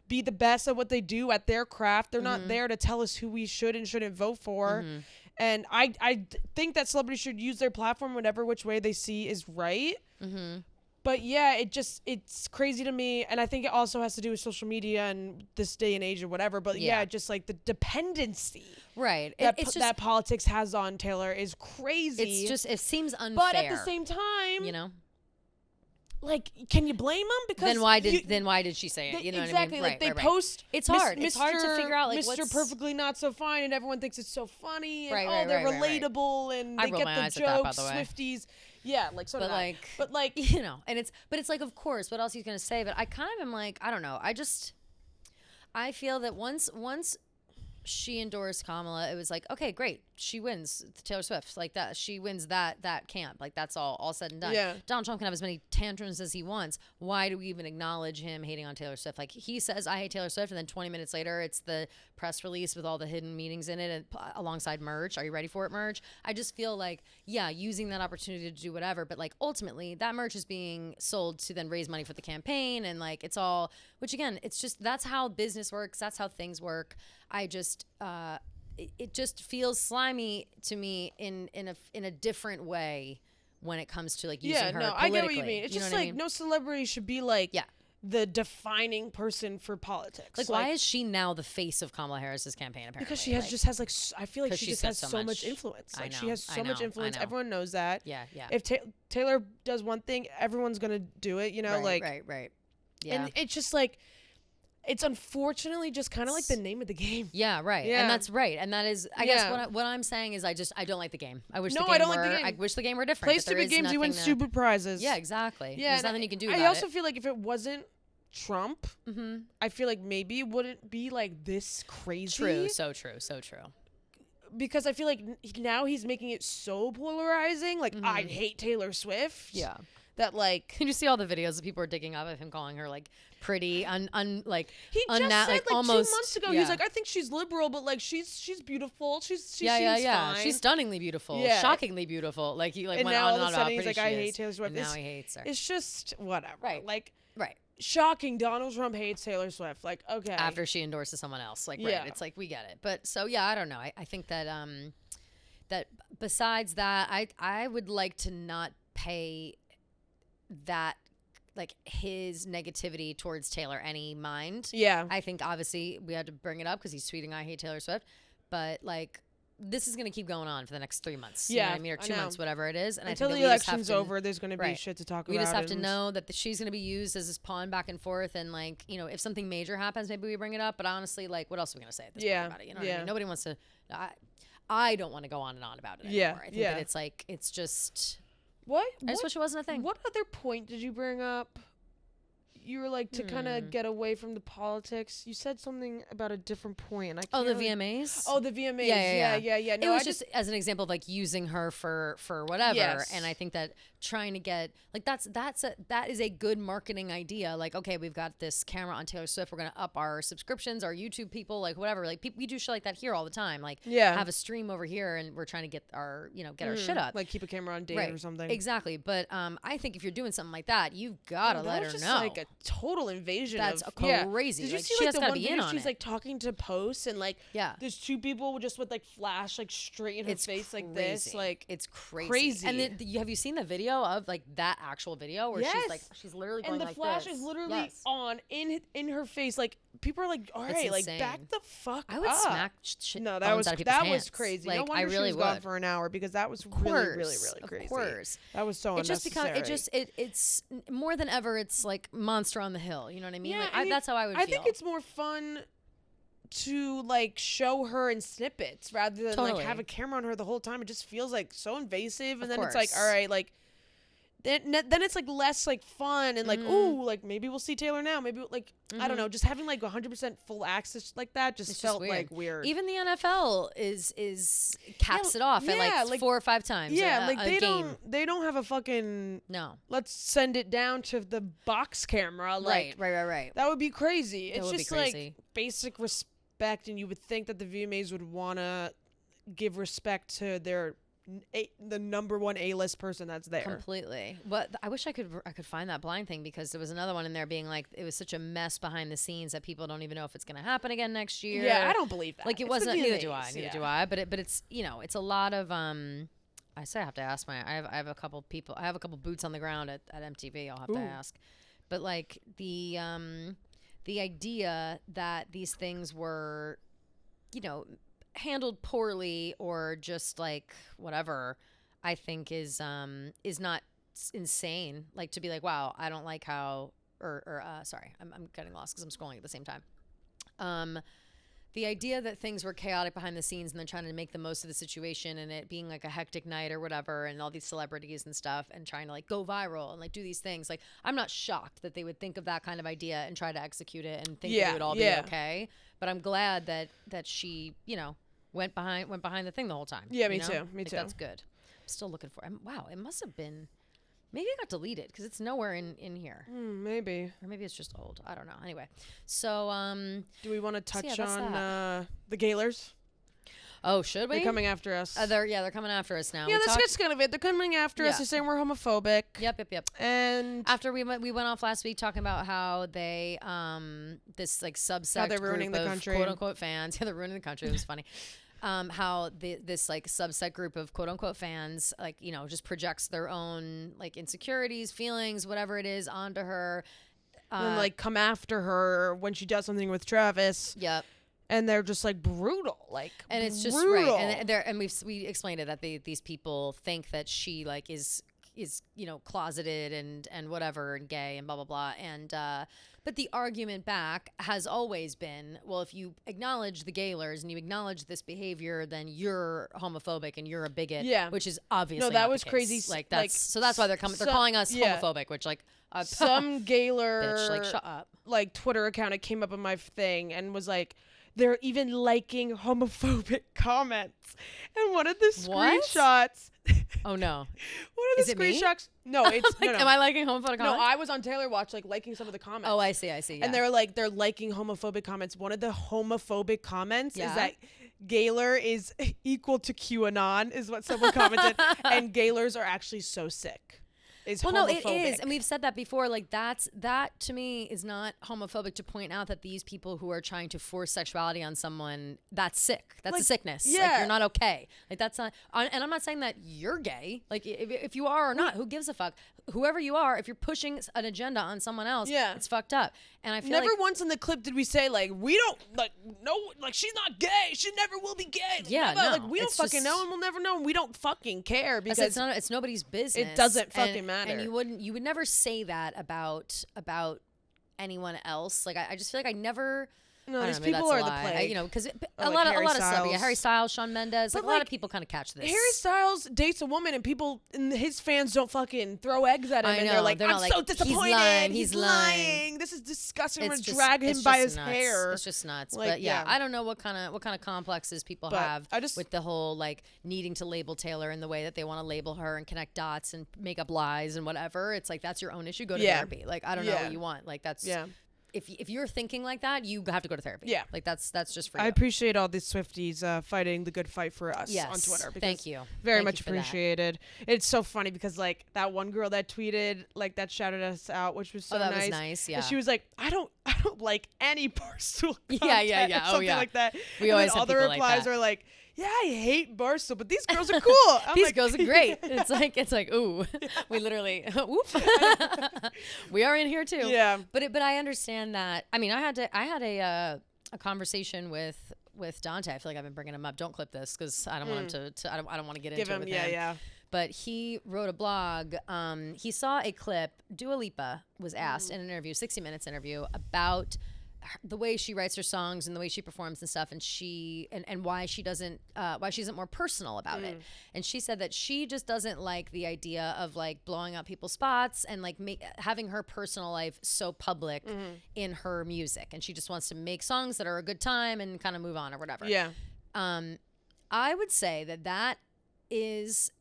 be the best at what they do, at their craft. They're not there to tell us who we should and shouldn't vote for. And I think that celebrities should use their platform whatever which way they see is right. But yeah, it's crazy to me. And I think it also has to do with social media and this day and age or whatever. But yeah, just like the dependency that politics has on Taylor is crazy. It seems unfair. But at the same time, you know, like, can you blame them? Because then why did she say it? You know exactly. what I mean? Like they post. It's hard. It's hard to figure out. Like Mr. Perfectly Not So Fine, and everyone thinks it's so funny, and they're relatable, and they get the jokes. Swifties. Yeah, like so. But like you know, and it's like, of course, what else he's gonna say? But I kind of am like, I don't know. I feel that once she endorsed Kamala, it was like, okay, great, she wins. Taylor Swift, like that, she wins that camp. Like that's all said and done. Yeah. Donald Trump can have as many tantrums as he wants. Why do we even acknowledge him hating on Taylor Swift? Like he says, I hate Taylor Swift, and then 20 minutes later, it's the press release with all the hidden meetings in it, and alongside merch. Are you ready for it, merch? I just feel like, yeah, using that opportunity to do whatever, but like ultimately, that merch is being sold to then raise money for the campaign, and like it's all, which again, it's just, that's how business works. That's how things work. I just, it just feels slimy to me in a different way when it comes to like using her politically. I get what you mean. It's just like no celebrity should be like the defining person for politics. Like why is she now the face of Kamala Harris's campaign? Apparently, because she just has like I feel like she just has so much influence. Like she has so much influence. Everyone knows that. Yeah. If Taylor does one thing, everyone's gonna do it. You know, right. Yeah, and it's just like. It's unfortunately just kind of like the name of the game. Yeah, right. Yeah. And that's right. And that is, I guess what I'm saying is I don't like the game. I wish I don't like the game. I wish the game were different. Play stupid games, you win stupid prizes. Yeah, exactly. Yeah, there's nothing you can do about it. I also feel like if it wasn't Trump, I feel like maybe it wouldn't be like this crazy. True, so true. Because I feel like now he's making it so polarizing. Like, I hate Taylor Swift. Yeah. That like, can you see all the videos that people are digging up of him calling her like pretty like he just said like almost 2 months ago he's like, I think she's liberal, but like she's beautiful, she seems fine. She's stunningly beautiful, shockingly beautiful. Like he like and went now on all of and a on sudden about he's like, I hate Taylor Swift. And now he hates her. It's just whatever. Right. Shocking. Donald Trump hates Taylor Swift. Like, okay. After she endorses someone else. Like, right. It's like, we get it. But so yeah, I don't know. I think that that besides that, I would like to not pay that like his negativity towards Taylor any mind. Yeah. I think obviously we had to bring it up because he's tweeting I hate Taylor Swift, but like this is going to keep going on for the next 3 months. Yeah. You know what I mean? Or 2 months, whatever it is. And until I think the election's over, there's going to be shit to talk about. We just have to know that she's going to be used as this pawn back and forth. And like, you know, if something major happens, maybe we bring it up. But honestly, like, what else are we going to say at this point about it? You know what I mean? Nobody wants to, I don't want to go on and on about it anymore. I think that it's like, it's just... What? I just wish it wasn't a thing. What other point did you bring up? You were like to kind of get away from the politics. You said something about a different point. And I can't the VMAs? Oh, the VMAs. Yeah. No, it was just as an example of like using her for whatever. Yes. And I think that trying to get like that is a good marketing idea. Like, okay, we've got this camera on Taylor Swift. We're gonna up our subscriptions, our YouTube people, like whatever. Like we do shit like that here all the time. Like have a stream over here, and we're trying to get our our shit up. Like keep a camera on date or something. Exactly. But I think if you're doing something like that, you've gotta let her know. Like a total invasion. That's crazy. Did you see like the one video she's like talking to posts and like there's two people just with like flash like straight in her face like this, like it's crazy. And then, have you seen the video of like that actual video where she's literally going like this? And the flash is literally on in her face. Like people are like, all right, like back the fuck up. I would smack shit. No, that was crazy. Like, no wonder she was gone for an hour because that was really crazy. Of course, that was so unnecessary. It's more than ever. It's like Monster on the Hill. You know what I mean? Yeah, like, that's how I would feel. I think it's more fun to like show her in snippets rather than like have a camera on her the whole time. It just feels like so invasive, and then it's like, all right, like then it's like less like fun and like ooh, like maybe we'll see Taylor now, maybe like I don't know, just having like 100% full access like that just felt like weird. Even the NFL is caps it off at like 4 or 5 times. Yeah, like they don't have a fucking let's send it down to the box camera. Like, right. That would be crazy. It's just like basic respect, and you would think that the VMAs would want to give respect to the number one A-list person that's there. Completely. But I wish I could find that blind thing, because there was another one in there being like, it was such a mess behind the scenes that people don't even know if it's going to happen again next year. Yeah, I don't believe that. Like it wasn't. Neither do I. But it's it's a lot of I say I have to ask I have a couple people. I have a couple boots on the ground at MTV. I'll have to ask. But like the idea that these things were, handled poorly or just like whatever, I think is not insane. Like to be like, wow, I don't like how sorry, I'm getting lost because I'm scrolling at the same time. The idea that things were chaotic behind the scenes and then trying to make the most of the situation and it being like a hectic night or whatever and all these celebrities and stuff and trying to like go viral and like do these things. Like I'm not shocked that they would think of that kind of idea and try to execute it and think that it would all be okay. But I'm glad that she, went behind the thing the whole time. Yeah, me too. Me too. That's good. I'm still looking for it. Wow, it must have been. Maybe it got deleted because it's nowhere in here. Maybe. Or maybe it's just old. I don't know. Anyway, so do we want to touch on the Gaylors? Oh, should we? They're coming after us. They're coming after us now. Yeah, that's kind of it. They're coming after us. They're saying we're homophobic. Yep. And after we went off last week talking about how they this like subset they're ruining group the of country. quote unquote fans. Yeah, they're ruining the country. It was funny. How this like subset group of quote unquote fans like just projects their own like insecurities, feelings, whatever it is onto her, and like come after her when she does something with Travis. Yep. And they're just like brutal, and it's just right. And we explained it that these people think that she like is closeted and whatever and gay and blah blah blah and. But the argument back has always been, well, if you acknowledge the Gaylors and you acknowledge this behavior, then you're homophobic and you're a bigot. Yeah. Which is obviously that not was the crazy. Case. Like that's so that's why they're calling us homophobic. Which like some Gaylor bitch, like shut up. Like Twitter account, it came up on my thing and was like, they're even liking homophobic comments. And one of the screenshots. Oh no! One of the screenshots. No, it's like, no. Am I liking homophobic comments? No, I was on Taylor Watch, like liking some of the comments. Oh, I see. Yeah. And they're liking homophobic comments. One of the homophobic comments is that Gaylor is equal to QAnon, is what someone commented, and Gaylors are actually so sick. No, it is, and we've said that before. Like that to me is not homophobic to point out that these people who are trying to force sexuality on someone, that's sick. That's a sickness. Yeah, like, you're not okay. Like that's not. And I'm not saying that you're gay. Like if you are or not, who gives a fuck? Whoever you are, if you're pushing an agenda on someone else, it's fucked up. And I feel never once in the clip did we say like we don't like no like she's not gay. She never will be gay. Like, like we don't fucking know and we'll never know and we don't fucking care because it's nobody's business. It doesn't fucking matter. And you would never say that about anyone else. Like I just feel like I never. No, these people are the plague. Because a lot of stuff. Yeah, Harry Styles, Shawn Mendes, like a lot of people kind of catch this. Harry Styles dates a woman, and people and his fans don't fucking throw eggs at him, and they're like, "I'm so disappointed. He's lying. This is disgusting. I'm gonna drag him by his hair." It's just nuts. Like, but I don't know what kind of complexes people have with the whole like needing to label Taylor in the way that they want to label her and connect dots and make up lies and whatever. It's like that's your own issue. Go to therapy. Like I don't know what you want. Like that's If you're thinking like that, you have to go to therapy. Yeah. Like that's just for you. I appreciate all these Swifties fighting the good fight for us on Twitter. Thank you. Very much appreciated. It's so funny because like that one girl that tweeted like that shouted us out, which was so nice. That was nice, yeah. And she was like, I don't like any Barstool content. Yeah. Or something like that. We always have all the people replies like that. are like, yeah, I hate Barstool, but these girls are cool. These girls are great. It's like, ooh, we literally, whoop. We are in here too. Yeah. But I understand that. I mean, I had a conversation with Dante. I feel like I've been bringing him up. Don't clip this because I don't want him to. I don't want to get into it with him. Yeah. But he wrote a blog. He saw a clip. Dua Lipa was asked in an interview, 60 Minutes interview, about the way she writes her songs and the way she performs and stuff, and why she isn't more personal about it. And she said that she just doesn't like the idea of like blowing up people's spots and like having her personal life so public in her music, and she just wants to make songs that are a good time and kind of move on or whatever. I would say that is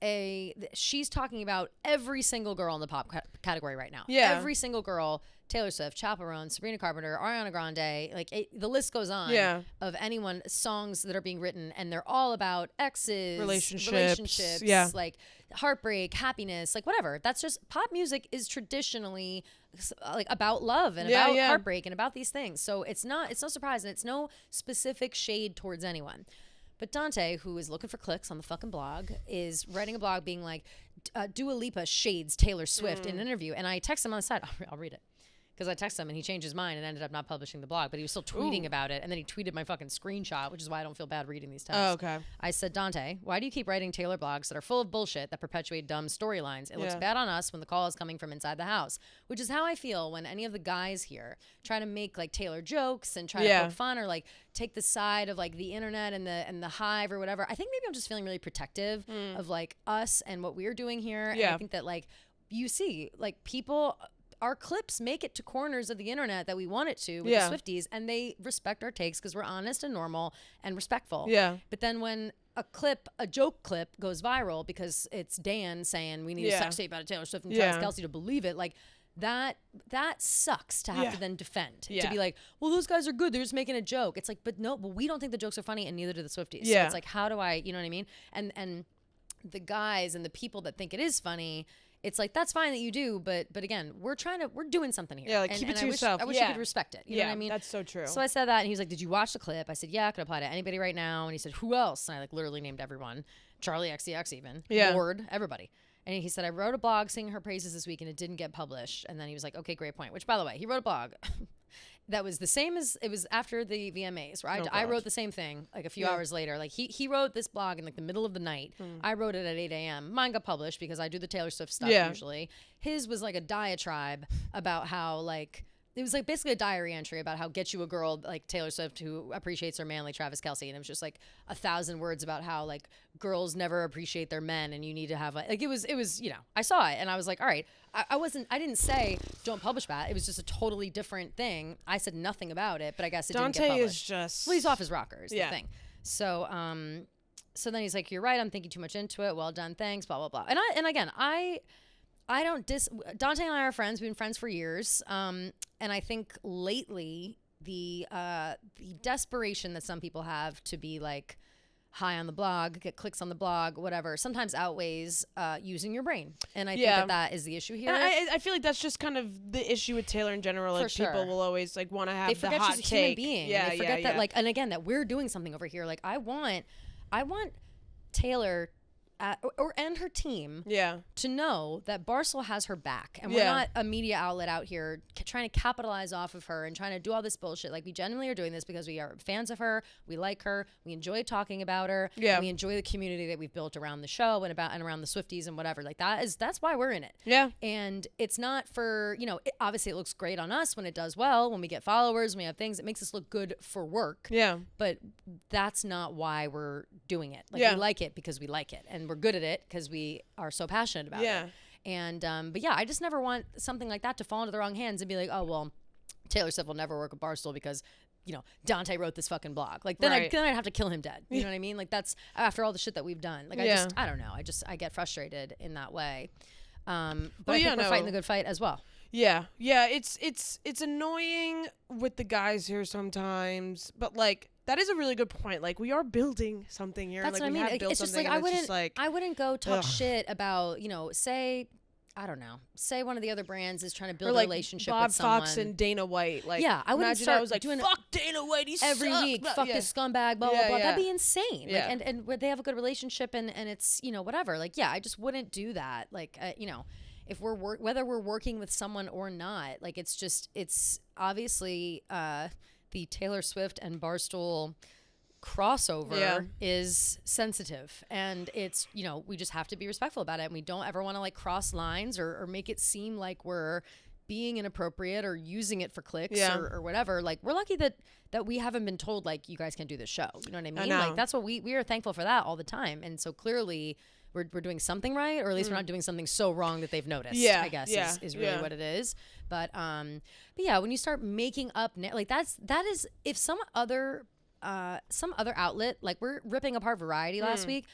she's talking about every single girl in the pop category right now. Every single girl, Taylor Swift, Chaperone, Sabrina Carpenter, Ariana Grande, like the list goes on of anyone, songs that are being written, and they're all about exes, relationships, like heartbreak, happiness, like whatever. That's just, pop music is traditionally like about love and about heartbreak and about these things. So it's no surprise, and it's no specific shade towards anyone. But Dante, who is looking for clicks on the fucking blog, is writing a blog being like, Dua Lipa shades Taylor Swift in an interview. And I text him on the side. I'll read it. Because I texted him and he changed his mind and ended up not publishing the blog, but he was still tweeting about it. And then he tweeted my fucking screenshot, which is why I don't feel bad reading these texts. Oh, okay. I said, Dante, why do you keep writing Taylor blogs that are full of bullshit that perpetuate dumb storylines? It looks bad on us when the call is coming from inside the house, which is how I feel when any of the guys here try to make like Taylor jokes and try to poke fun or like take the side of like the internet and the hive or whatever. I think maybe I'm just feeling really protective of like us and what we're doing here. And I think that like you see like people, our clips make it to corners of the internet that we want it to with the Swifties, and they respect our takes because we're honest and normal and respectful. But then when a joke clip goes viral because it's Dan saying we need a sex tape out of Taylor Swift and Travis Kelce to believe it, like that sucks to have to then defend. To be like, well, those guys are good, they're just making a joke. It's like, but we don't think the jokes are funny, and neither do the Swifties. So it's like, how do I, you know what I mean? And the guys and the people that think it is funny, it's like, that's fine that you do, but again, we're doing something here. Yeah, like, keep it to yourself. I wish you could respect it. You know what I mean? That's so true. So I said that, and he was like, did you watch the clip? I said, yeah, I could apply to anybody right now. And he said, who else? And I like literally named everyone. Charlie XCX even. Lord, everybody. And he said, I wrote a blog singing her praises this week, and it didn't get published. And then he was like, okay, great point. Which, by the way, he wrote a blog that was the same as, it was after the VMAs, where I wrote the same thing like a few hours later. Like he wrote this blog in like the middle of the night. I wrote it at 8 a.m. Mine got published because I do the Taylor Swift stuff usually. His was like a diatribe about how like, it was like basically a diary entry about how get you a girl like Taylor Swift who appreciates her man like Travis Kelce, and it was just like 1,000 words about how like girls never appreciate their men, and you need to have like it was you know, I saw it and I was like, all right, I didn't say don't publish that. It was just a totally different thing. I said nothing about it, but I guess it didn't get published. Dante is just, well, he's off his rocker is the thing. So so then he's like, you're right, I'm thinking too much into it. Well done, thanks, blah blah blah. And again, I don't Dante and I are friends. We've been friends for years. And I think lately the desperation that some people have to be like high on the blog, get clicks on the blog, whatever, sometimes outweighs using your brain. And I think that is the issue here. And I feel like that's just kind of the issue with Taylor in general. Like people will always like want to have the hot she's a take. Human being. Yeah, they forget that like, and again, that we're doing something over here. Like I want Taylor and her team to know that Barstool has her back, and we're not a media outlet out here trying to capitalize off of her and trying to do all this bullshit. Like we genuinely are doing this because we are fans of her, we like her, we enjoy talking about her, we enjoy the community that we've built around the show and around the Swifties and whatever. Like that's why we're in it. And it's not for, you know, obviously it looks great on us when it does well, when we get followers, when we have things, it makes us look good for work. But that's not why we're doing it. Like we like it because we like it, and we're good at it because we are so passionate about it. And but yeah, I just never want something like that to fall into the wrong hands and be like, oh well, Taylor Swift will never work with Barstool because, you know, Dante wrote this fucking blog. Like then I'd have to kill him dead. You know what I mean? Like that's after all the shit that we've done. Like I don't know. I get frustrated in that way. But I think we're fighting the good fight as well. It's annoying with the guys here sometimes, but like that is a really good point. Like we are building something here. That's like, what I mean. It's just like I wouldn't go talk shit about, you know, say one of the other brands is trying to build a relationship with someone. Bob Fox and Dana White. Like I wouldn't start. I was like, doing fuck Dana White. He's every week. Fuck this scumbag. Blah blah blah. That'd be insane. Yeah. Like and they have a good relationship and it's, you know, whatever. Like I just wouldn't do that. Like you know, if whether we're working with someone or not, like it's obviously the Taylor Swift and Barstool crossover is sensitive, and it's, you know, we just have to be respectful about it, and we don't ever want to like cross lines or make it seem like we're being inappropriate or using it for clicks or whatever, like we're lucky that we haven't been told like you guys can't do this show. You know what I mean? Like that's what we are thankful for that all the time. And so clearly we're doing something right, or at least we're not doing something so wrong that they've noticed. I guess is really what it is. But yeah, when you start making up like that is if some other outlet, like we're ripping apart Variety last week.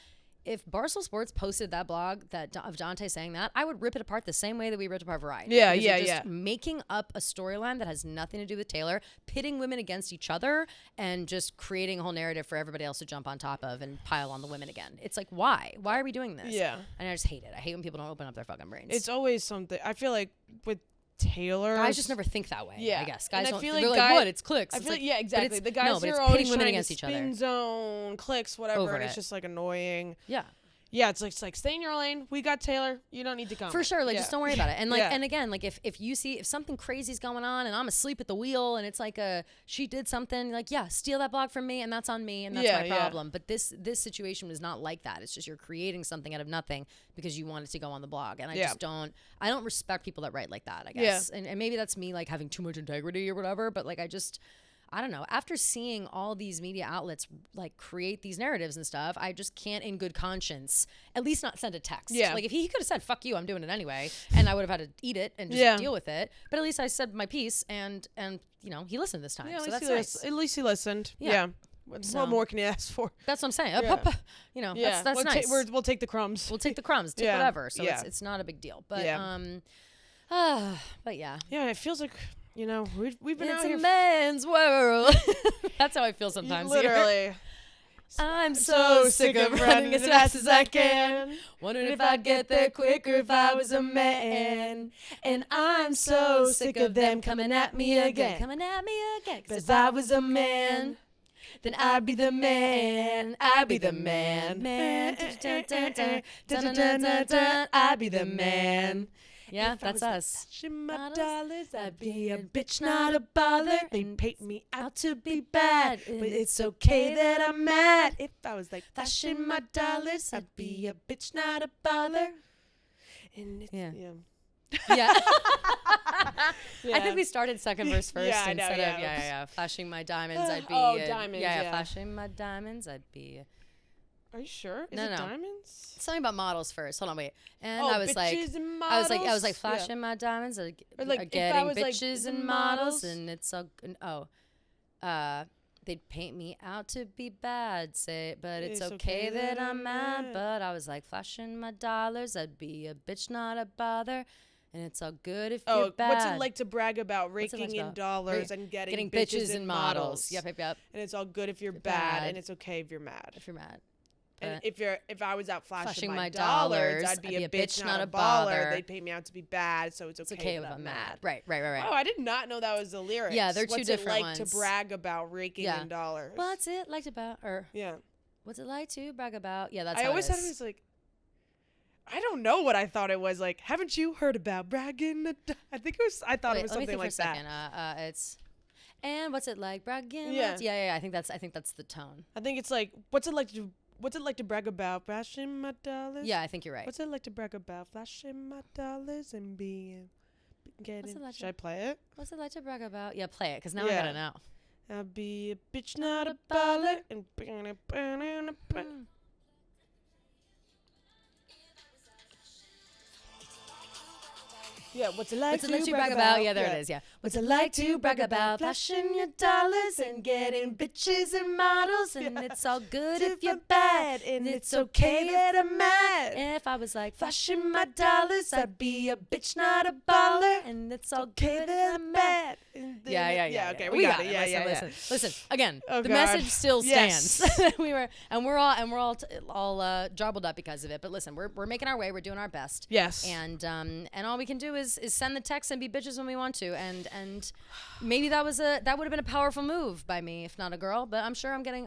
If Barstool Sports posted that blog of Dante saying that, I would rip it apart the same way that we ripped apart Variety. Just making up a storyline that has nothing to do with Taylor, pitting women against each other, and just creating a whole narrative for everybody else to jump on top of and pile on the women again. It's like, why? Why are we doing this? Yeah. And I just hate it. I hate when people don't open up their fucking brains. It's always something. I feel like with Taylor, guys just never think that way. I guess guys and don't. I feel they're like what? It's clicks. I feel like, exactly. The guys are always pitting women against each other. Spin zone, clicks, whatever, and it's just like annoying. Yeah, it's like stay in your lane. We got Taylor. You don't need to come. For sure. Like just don't worry about it. And like and again, like if you see if something crazy's going on and I'm asleep at the wheel and it's like she did something, like steal that blog from me and that's on me and that's my problem. But this situation was not like that. It's just you're creating something out of nothing because you want it to go on the blog. And I just don't respect people that write like that, I guess. And maybe that's me like having too much integrity or whatever, but like I don't know. After seeing all these media outlets like create these narratives and stuff, I just can't in good conscience at least not send a text. Like if he could have said, fuck you, I'm doing it anyway. And I would have had to eat it and just deal with it. But at least I said my piece and you know, he listened this time. So that's nice. At least he listened. What more can you ask for? That's what I'm saying. You know, that's nice. We'll take the crumbs. We'll take the crumbs. Take whatever. So it's not a big deal. But but yeah. Yeah, it feels like, you know, we've been out here. It's a man's world. That's how I feel sometimes. Literally. I'm so sick of running as fast as I can. Wondering if I'd get there quicker if I was a man. And I'm so sick of them coming at me again. Coming at me again. 'Cause if I was a man, then I'd be the man. I'd be the man. Man. I'd be the man. Yeah, that's us. Flashing my dollars, I'd be a bitch, not a bother. They paint me out to be bad, but it's okay that I'm mad. If I was like flashing my dollars, I'd be a bitch, not a bother. And it's, I think we started second verse first instead of flashing my diamonds, I'd be diamonds. Flashing my diamonds, I'd be. Are you sure? Is it diamonds? Something about models first. Hold on, wait. And I was like, flashing my diamonds, or like getting bitches and models, and it's so they'd paint me out to be bad, but it's okay that I'm mad. But I was like, flashing my dollars, I'd be a bitch, not a bother. And it's all good if you're bad. What's it like to brag about raking in dollars and getting bitches and models? Yep. And it's all good if you're bad, and it's okay if you're mad. If you're mad. And if I was out flashing my dollars, I'd be a bitch, not a baller. They'd pay me out to be bad, so it's okay if I'm mad. Right. Oh, I did not know that was the lyrics. Yeah, they're two different ones. What's it like to brag about raking in dollars? What's it like to what's it like to brag about? Yeah, that's. I always thought it was like. I don't know what I thought it was like. Haven't you heard about bragging? I thought it was something like that. It's. And what's it like bragging? Yeah. I think that's the tone. I think it's like, what's it like to brag about flashing my dollars? Yeah, I think you're right. What's it like to brag about flashing my dollars and should I play it? What's it like to brag about? Yeah, play it, because now I gotta know. I'll be a bitch, not a baller. And yeah, what's it like to brag about? Yeah, there it is, What's it like to brag about flashing your dollars and getting bitches and models? And it's all good if you're bad, and it's okay that I'm mad. If I was like flashing my dollars, I'd be a bitch, not a baller. And it's all okay that I'm mad. Yeah. Okay, we got it. Yeah. Listen. Again, the message still stands. We're all jumbled up because of it. But listen, we're making our way. We're doing our best. Yes. And all we can do is send the text and be bitches when we want to. And maybe that would have been a powerful move by me, if not a girl. But I'm sure I'm getting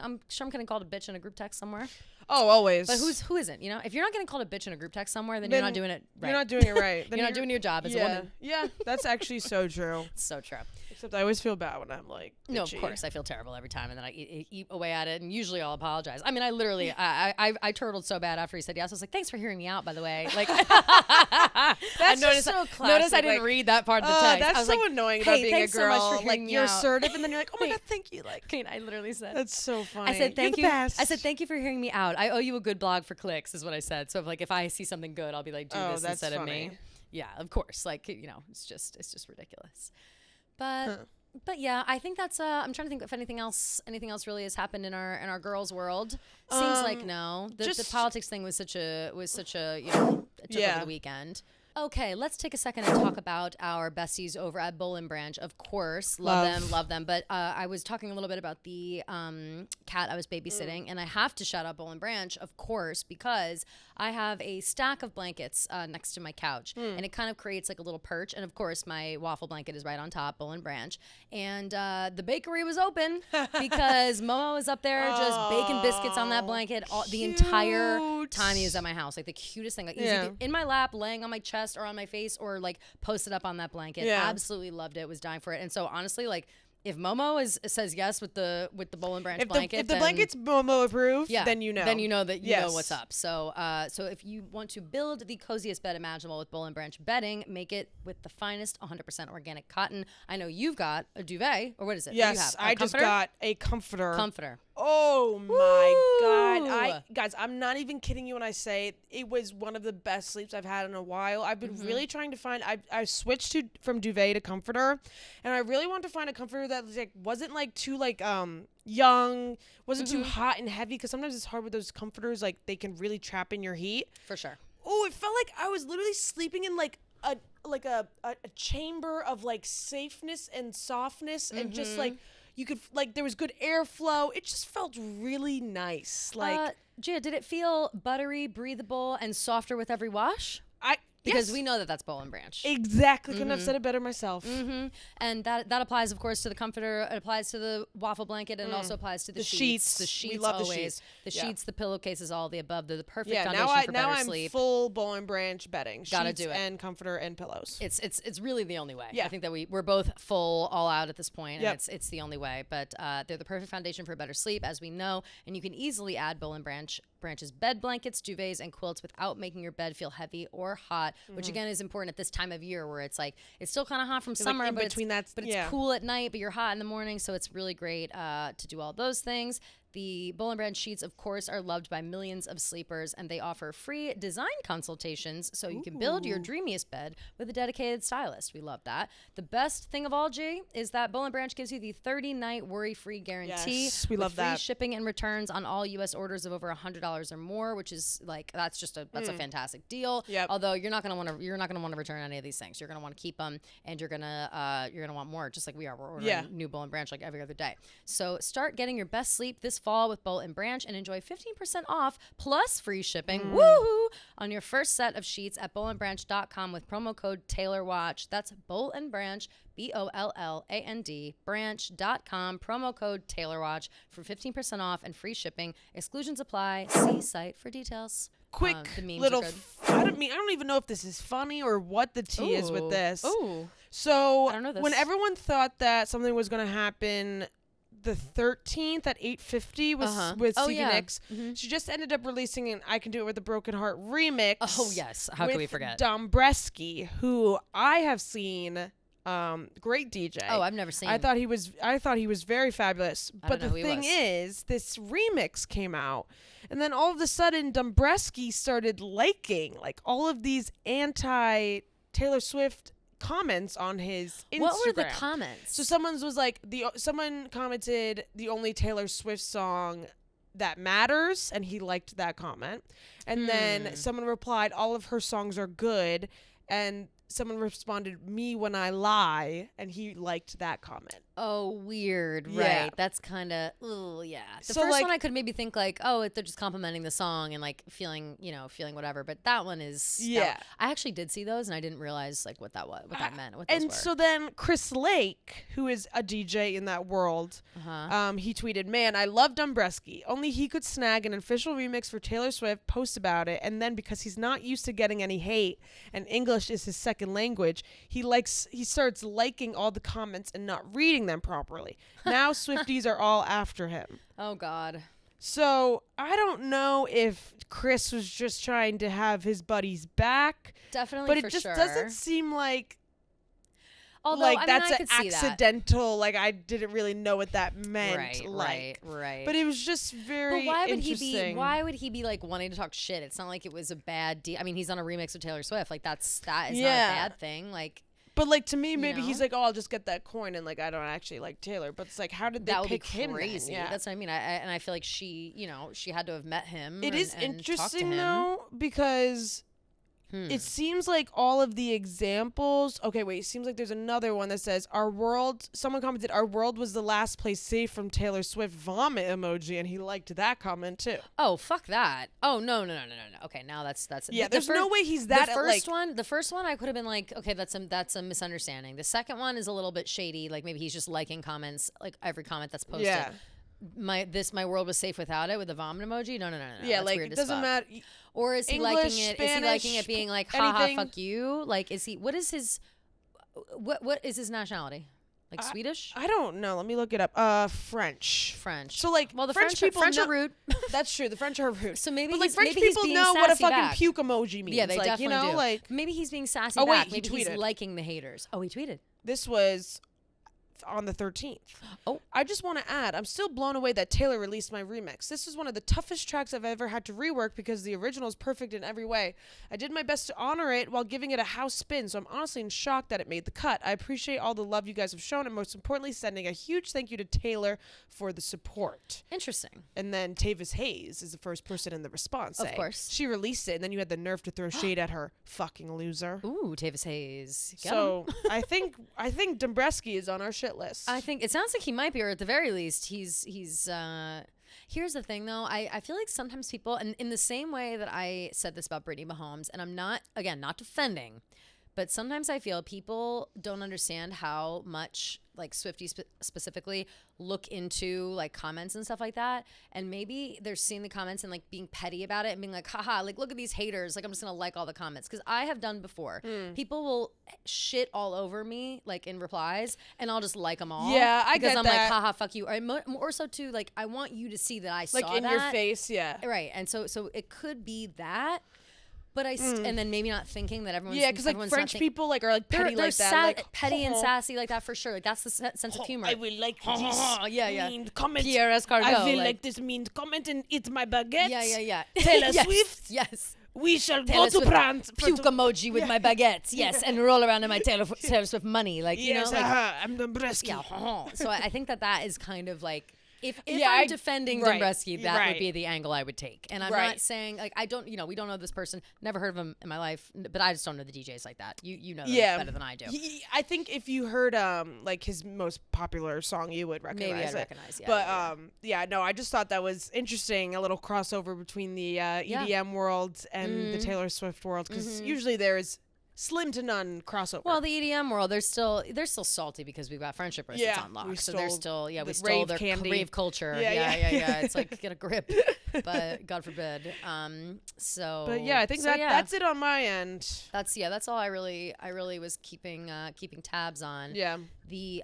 called a bitch in a group text somewhere. Oh, always. But who isn't? You know, if you're not getting called a bitch in a group text somewhere, then you're not doing it right. You're not doing it right. You're not doing your job as a woman. Yeah, that's actually so true. It's so true. Except I always feel bad when I'm like bitchy. No, of course I feel terrible every time, and then I eat away at it, and usually I'll apologize. I mean, I literally I turtled so bad after he said yes. I was like, thanks for hearing me out, by the way. Like that's so classic. Notice I didn't read that part of the text. That's I was so like, annoying about being a girl. So much for like you're assertive, and then you're like, oh my god, thank you. Like I literally said that's so funny. I said thank you. I said thank you for hearing me out. I owe you a good blog for clicks, is what I said. So if I see something good, I'll be like, do this instead of me. Yeah, of course. Like, you know, it's just ridiculous. But yeah, I think that's I'm trying to think if anything else really has happened in our girls' world. Seems like no. The politics thing was such a you know, it took over the weekend. Okay, let's take a second and talk about our besties over at Boll and Branch. Of course, love them. But I was talking a little bit about the cat I was babysitting, and I have to shout out Boll and Branch, of course, because I have a stack of blankets next to my couch, and it kind of creates like a little perch. And of course, my waffle blanket is right on top, Boll and Branch. And the bakery was open because Momo was up there just baking biscuits on that blanket the entire time he was at my house. Like the cutest thing. Like, he was either in my lap, laying on my chest, or on my face, or like posted up on that blanket. Absolutely loved it. Was dying for it. And so honestly, like, if Momo says yes with the Boll and Branch blanket, if the blanket's Momo approved, then you know. Then you know that you know what's up. So so if you want to build the coziest bed imaginable with Boll and Branch bedding, make it with the finest 100% organic cotton. I know you've got a duvet, or what is it? Yes, I just got a comforter. Oh my God. Guys, I'm not even kidding you when I say it was one of the best sleeps I've had in a while. I've been really trying to find, I switched from duvet to comforter, and I really want to find a comforter that like wasn't like too like young, wasn't too hot and heavy, because sometimes it's hard with those comforters, like they can really trap in your heat. For sure. Oh, it felt like I was literally sleeping in like a chamber of like safeness and softness, and just like you could, like, there was good airflow. It just felt really nice. Like, Gia, did it feel buttery, breathable, and softer with every wash? Because we know that that's Boll and Branch. Exactly. Couldn't have said it better myself. And that applies, of course, to the comforter. It applies to the waffle blanket, and it also applies to the sheets. The sheets, we love always. The sheets. The sheets, the pillowcases, all the above. They're the perfect foundation for better sleep. Now I'm full Boll and Branch bedding. Gotta sheets do it. And comforter and pillows. It's really the only way. Yeah. I think that we're both full, all out at this point, and it's the only way. But they're the perfect foundation for better sleep, as we know. And you can easily add Boll and Branch's bed blankets, duvets, and quilts without making your bed feel heavy or hot, which again is important at this time of year, where it's like it's still kind of hot from summer, like but it's cool at night, but you're hot in the morning. So it's really great to do all those things. The Boll and Branch sheets, of course, are loved by millions of sleepers, and they offer free design consultations so you can build your dreamiest bed with a dedicated stylist. We love that. The best thing of all, G, is that Boll and Branch gives you the 30-night worry-free guarantee. Yes, we love that. Free shipping and returns on all U.S. orders of over $100 or more, which is like that's a fantastic deal. Yep. Although you're not gonna want to return any of these things. You're gonna want to keep them, and you're gonna want more, just like we are. We're ordering new Boll and Branch like every other day. So start getting your best sleep this fall with Boll and Branch, and enjoy 15% off plus free shipping woohoo on your first set of sheets at bollandbranch.com with promo code TaylorWatch. That's Boll and Branch, BOLLAND, branch.com, promo code TaylorWatch for 15% off and free shipping. Exclusions apply. See site for details. Quick little I don't even know if this is funny or what the tea is with this. So I don't know this. When everyone thought that something was going to happen the 13th at 8:50 with Stevie Nicks. She just ended up releasing an I Can Do It With a Broken Heart remix. Oh, yes. How can we forget? Dombresky, who I have seen, great DJ. Oh, I've never seen. I thought he was very fabulous. But the thing is, this remix came out, and then all of a sudden Dombresky started liking like all of these anti-Taylor Swift comments on his Instagram. What were the comments? So someone commented the only Taylor Swift song that matters, and he liked that comment. And then someone replied, all of her songs are good, and someone responded, me when I lie, and he liked that comment. Oh, weird. Right. That's kind of, yeah. The first one I could maybe think like, oh, they're just complimenting the song and like feeling whatever. But that one is, I actually did see those, and I didn't realize like what that meant. What those were. So then Chris Lake, who is a DJ in that world, he tweeted, man, I love Dombresky. Only he could snag an official remix for Taylor Swift, post about it, and then because he's not used to getting any hate and English is his second second language. He starts liking all the comments and not reading them properly. Now Swifties are all after him. Oh God. So I don't know if Chris was just trying to have his buddies back. Definitely, but it just doesn't seem like. Although, like, I mean, that's I an could see accidental, like, I didn't really know what that meant. Right. But it was just very interesting. Why would he be, like, wanting to talk shit? It's not like it was a bad deal. I mean, he's on a remix with Taylor Swift. Like, that is not a bad thing. Like. But, like, to me, maybe he's like, oh, I'll just get that coin, and, like, I don't actually like Taylor. But it's like, how did they pick him? That would be crazy. Yeah. That's what I mean. And I feel like she had to have met him. It is interesting, though, because... It seems like all of the examples... Okay, wait. It seems like there's another one that says, someone commented, our world was the last place safe from Taylor Swift vomit emoji, and he liked that comment, too. Oh, fuck that. Oh, no. Okay, now that's... Yeah, there's no way he's that... The first one, I could have been like, okay, that's a misunderstanding. The second one is a little bit shady. Like, maybe he's just liking comments, like every comment that's posted. Yeah. My world was safe without it with the vomit emoji. No. Yeah, that's like it doesn't matter. Or is he English, liking it? Spanish, is he liking it being like, haha, fuck you? Like, is he? What is his? What is his nationality? Like Swedish? I don't know. Let me look it up. French. French. So like, well, the French people are rude. That's true. The French are rude. So maybe, but like French people know what a fucking puke emoji means. Yeah, they like, definitely do. Like maybe he's being sassy. Oh wait, back. Maybe he tweeted. He's liking the haters. Oh, he tweeted. This was on the 13th. Oh, I just want to add, I'm still blown away that Taylor released my remix. This is one of the toughest tracks I've ever had to rework because the original is perfect in every way. I did my best to honor it while giving it a house spin, so I'm honestly in shock that it made the cut. I appreciate all the love you guys have shown, and most importantly, sending a huge thank you to Taylor for the support. Interesting. And then Tavis Hayes is the first person in the response. Of course. She released it, and then you had the nerve to throw shade at her. Fucking loser. Ooh, Tavis Hayes. So I think Dombresky is on our shit list. I think it sounds like he might be, or at the very least, he's here's the thing though. I feel like sometimes people, and in the same way that I said this about Brittany Mahomes, and I'm not defending, but sometimes I feel people don't understand how much like Swifties specifically look into like comments and stuff like that, and maybe they're seeing the comments and like being petty about it and being like, haha, like look at these haters, like I'm just gonna like all the comments, because I have done before. People will shit all over me like in replies, and I'll just like them all. Yeah, I get that. Because I'm like, haha, fuck you. Or more so too, like I want you to see that I saw that. Like in your face, yeah. Right, and so it could be that. But and then maybe not thinking that everyone's... Yeah, because like French people like are like petty like that. Like, petty and sassy like that for sure. Like that's the sense of humor. I will like this mean comment. Pierre Escargot. I will like this mean comment and eat my baguette. Yeah. Taylor Swift. Yes. We shall go to France. Puke emoji with my baguettes. Yes, and roll around in my Taylor Swift money. Like, you know, like... I'm Dombresky. Yeah. So I think that is kind of like... If I'm defending Dombresky, that would be the angle I would take. And I'm not saying, like, I don't, we don't know this person. Never heard of him in my life, but I just don't know the DJs like that. You know them better than I do. I think if you heard, like, his most popular song, you would recognize it. Maybe I'd recognize, yeah. But, I just thought that was interesting, a little crossover between the EDM world and the Taylor Swift world, because usually there is slim to none crossover. Well, the EDM world, they're still salty because we've got friendship bracelets on lock. So they're still, we stole their rave culture. Yeah. It's like, get a grip, but God forbid. But yeah, I think that's it on my end. That's all I really was keeping tabs on. Yeah. The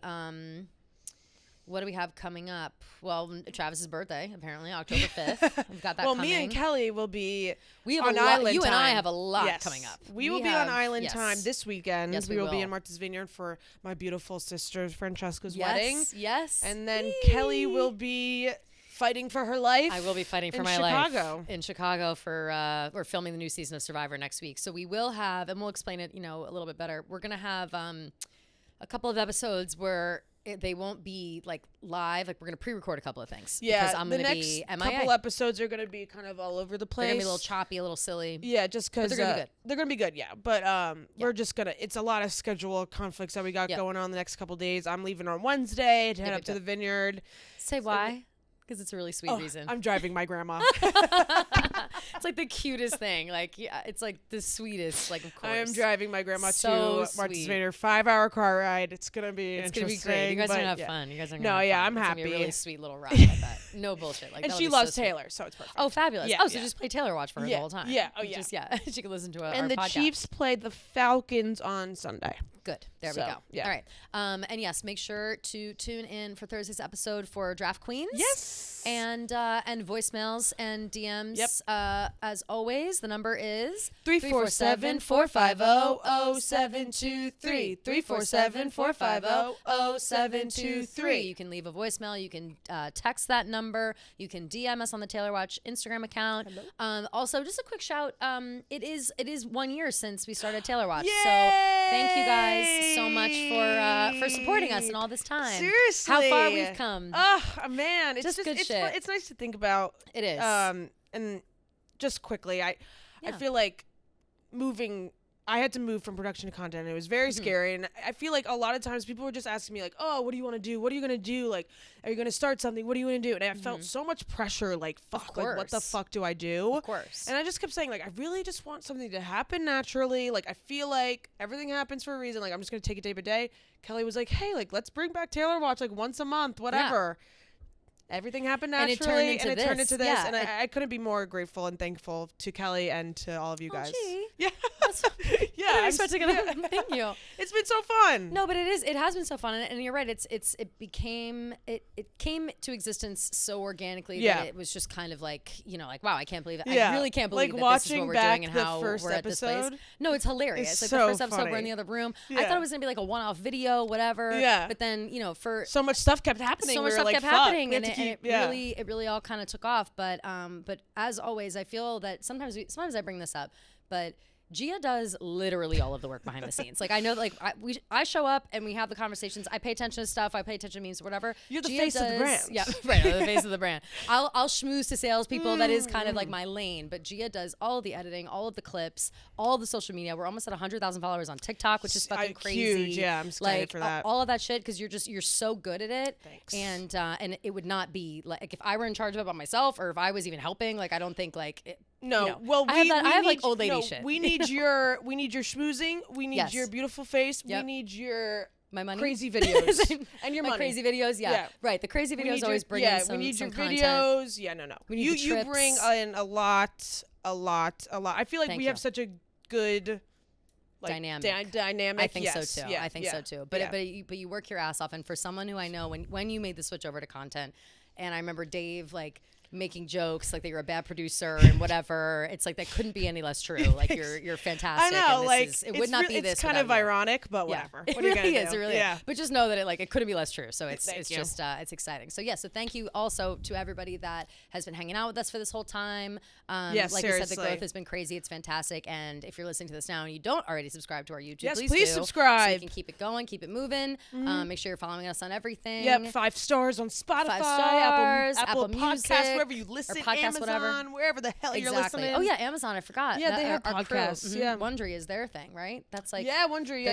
what do we have coming up? Well, Travis's birthday, apparently, October 5th. We've got that coming. Well, me and Kelly will be on island time. You and I have a lot coming up. We will be on island time this weekend. Yes, we will be in Martha's Vineyard for my beautiful sister Francesca's wedding. Yes. And then Kelly will be fighting for her life. I will be fighting for my life in Chicago for we're filming the new season of Survivor next week. So we will have, and we'll explain it, a little bit better. We're going to have a couple of episodes where they won't be like live. Like we're gonna pre-record a couple of things. Yeah, because I'm gonna be MIA. Couple episodes are gonna be kind of all over the place. They're gonna be a little choppy, a little silly. Yeah, just because they're gonna be good. They're gonna be good. Yeah, but we're just gonna. It's a lot of schedule conflicts that we got going on the next couple days. I'm leaving on Wednesday to head up to the vineyard. Say why? Because it's a really sweet reason. I'm driving my grandma. It's like the cutest thing. Like, yeah, it's like the sweetest. Like, of course. I am driving my grandma to Martha's Vineyard, 5-hour car ride. It's gonna be interesting. It's gonna be great. You guys are gonna have fun. You guys are gonna have fun. I'm happy. It's gonna be a really sweet little ride. I bet. No bullshit. Like, and she loves Taylor, so it's perfect. Oh, fabulous. So just play Taylor Watch for her the whole time. Yeah. Oh, yeah. Just, she can listen to our And the podcast. Chiefs played the Falcons on Sunday. Good. There we go. Yeah. All right. And yes, make sure to tune in for Thursday's episode for Draft Queens. Yes. And voicemails and DMs. Yep. As always, the number is 347-450-0723. 347-450-0723. You can leave a voicemail. You can text that number. You can DM us on the Taylor Watch Instagram account. Also, just a quick shout. It is 1 year since we started Taylor Watch. Yay! So thank you guys so much for supporting us in all this time. Seriously, how far we've come. Oh man, it's just good shit. It's nice to think about. It is. And just quickly, I feel like I had to move from production to content, and it was very scary. And I feel like a lot of times people were just asking me like, "Oh, what do you want to do? What are you gonna do? Like, are you gonna start something? What are you gonna do?" And I felt so much pressure. Like, fuck, like what the fuck do I do? Of course. And I just kept saying like, I really just want something to happen naturally. Like, I feel like everything happens for a reason. Like, I'm just gonna take it day by day. Kelly was like, "Hey, like, let's bring back Taylor Watch like once a month, whatever." Yeah. Everything happened naturally, and it turned into this. Yeah, and I couldn't be more grateful and thankful to Kelly and to all of you guys. Gee. Yeah. I'm expecting it. Thank you. It's been so fun. No, but it has been so fun, and you're right. It came to existence so organically that it was just kind of like, like, wow, I can't believe it. I really can't believe that this is what we're doing and how we're at this place. No, it's hilarious. Like, the first episode, we're in the other room. I thought it was gonna be like a one-off video, whatever. Yeah. But then, for so much stuff kept happening. So much stuff kept happening, and it really all kind of took off. But as always, I feel that sometimes I bring this up, but Gia does literally all of the work behind the scenes. Like, I know, like, I show up and we have the conversations. I pay attention to stuff. I pay attention to memes or whatever. You're the face of the brand. Yeah, right. I'm the face of the brand. I'll schmooze to salespeople. That is kind of like my lane. But Gia does all of the editing, all of the clips, all of the social media. We're almost at 100,000 followers on TikTok, which is fucking crazy. Huge. Yeah, I'm excited for that. All of that shit, because you're so good at it. Thanks. And it would not be like if I were in charge of it by myself, or if I was even helping. Like, I don't think like it. No, well, I have like old lady shit. We need your schmoozing. We need your beautiful face. Yep. We need your my money, crazy videos, and your my money. Crazy videos. Yeah, right. The crazy videos always bring in some. We need your content. videos. Yeah, no. You bring in a lot. I feel like we have such a good dynamic. I think so too. Yeah, I think so too. But you work your ass off, and for someone who I know, when you made the switch over to content, and I remember Dave like making jokes like that you're a bad producer and whatever. It's like that couldn't be any less true. Like, you're fantastic. I know, and like it would not be this. It's kind of ironic, but whatever. It really is. It really is. But just know that it couldn't be less true. So it's just it's exciting. So so thank you also to everybody that has been hanging out with us for this whole time. Yes, like seriously. I said, the growth has been crazy. It's fantastic. And if you're listening to this now and you don't already subscribe to our YouTube, please subscribe. So we can keep it going, keep it moving. Make sure you're following us on everything. Yep, 5 stars on Spotify, 5 stars, Apple Music, Podcasts, wherever you listen. Amazon, whatever. Wherever the hell you're listening. Oh yeah, Amazon. I forgot. Yeah, they have podcasts. Yeah, Wondery is their thing, right? That's like Wondery.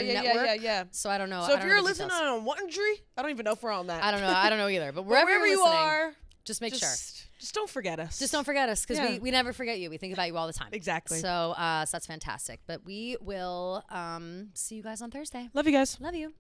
Yeah. So I don't know. So if you're listening on Wondery, I don't even know if we're on that. I don't know either. But wherever you are, just make sure. Just don't forget us. Just don't forget us, because we never forget you. We think about you all the time. Exactly. So that's fantastic. But we will see you guys on Thursday. Love you guys. Love you.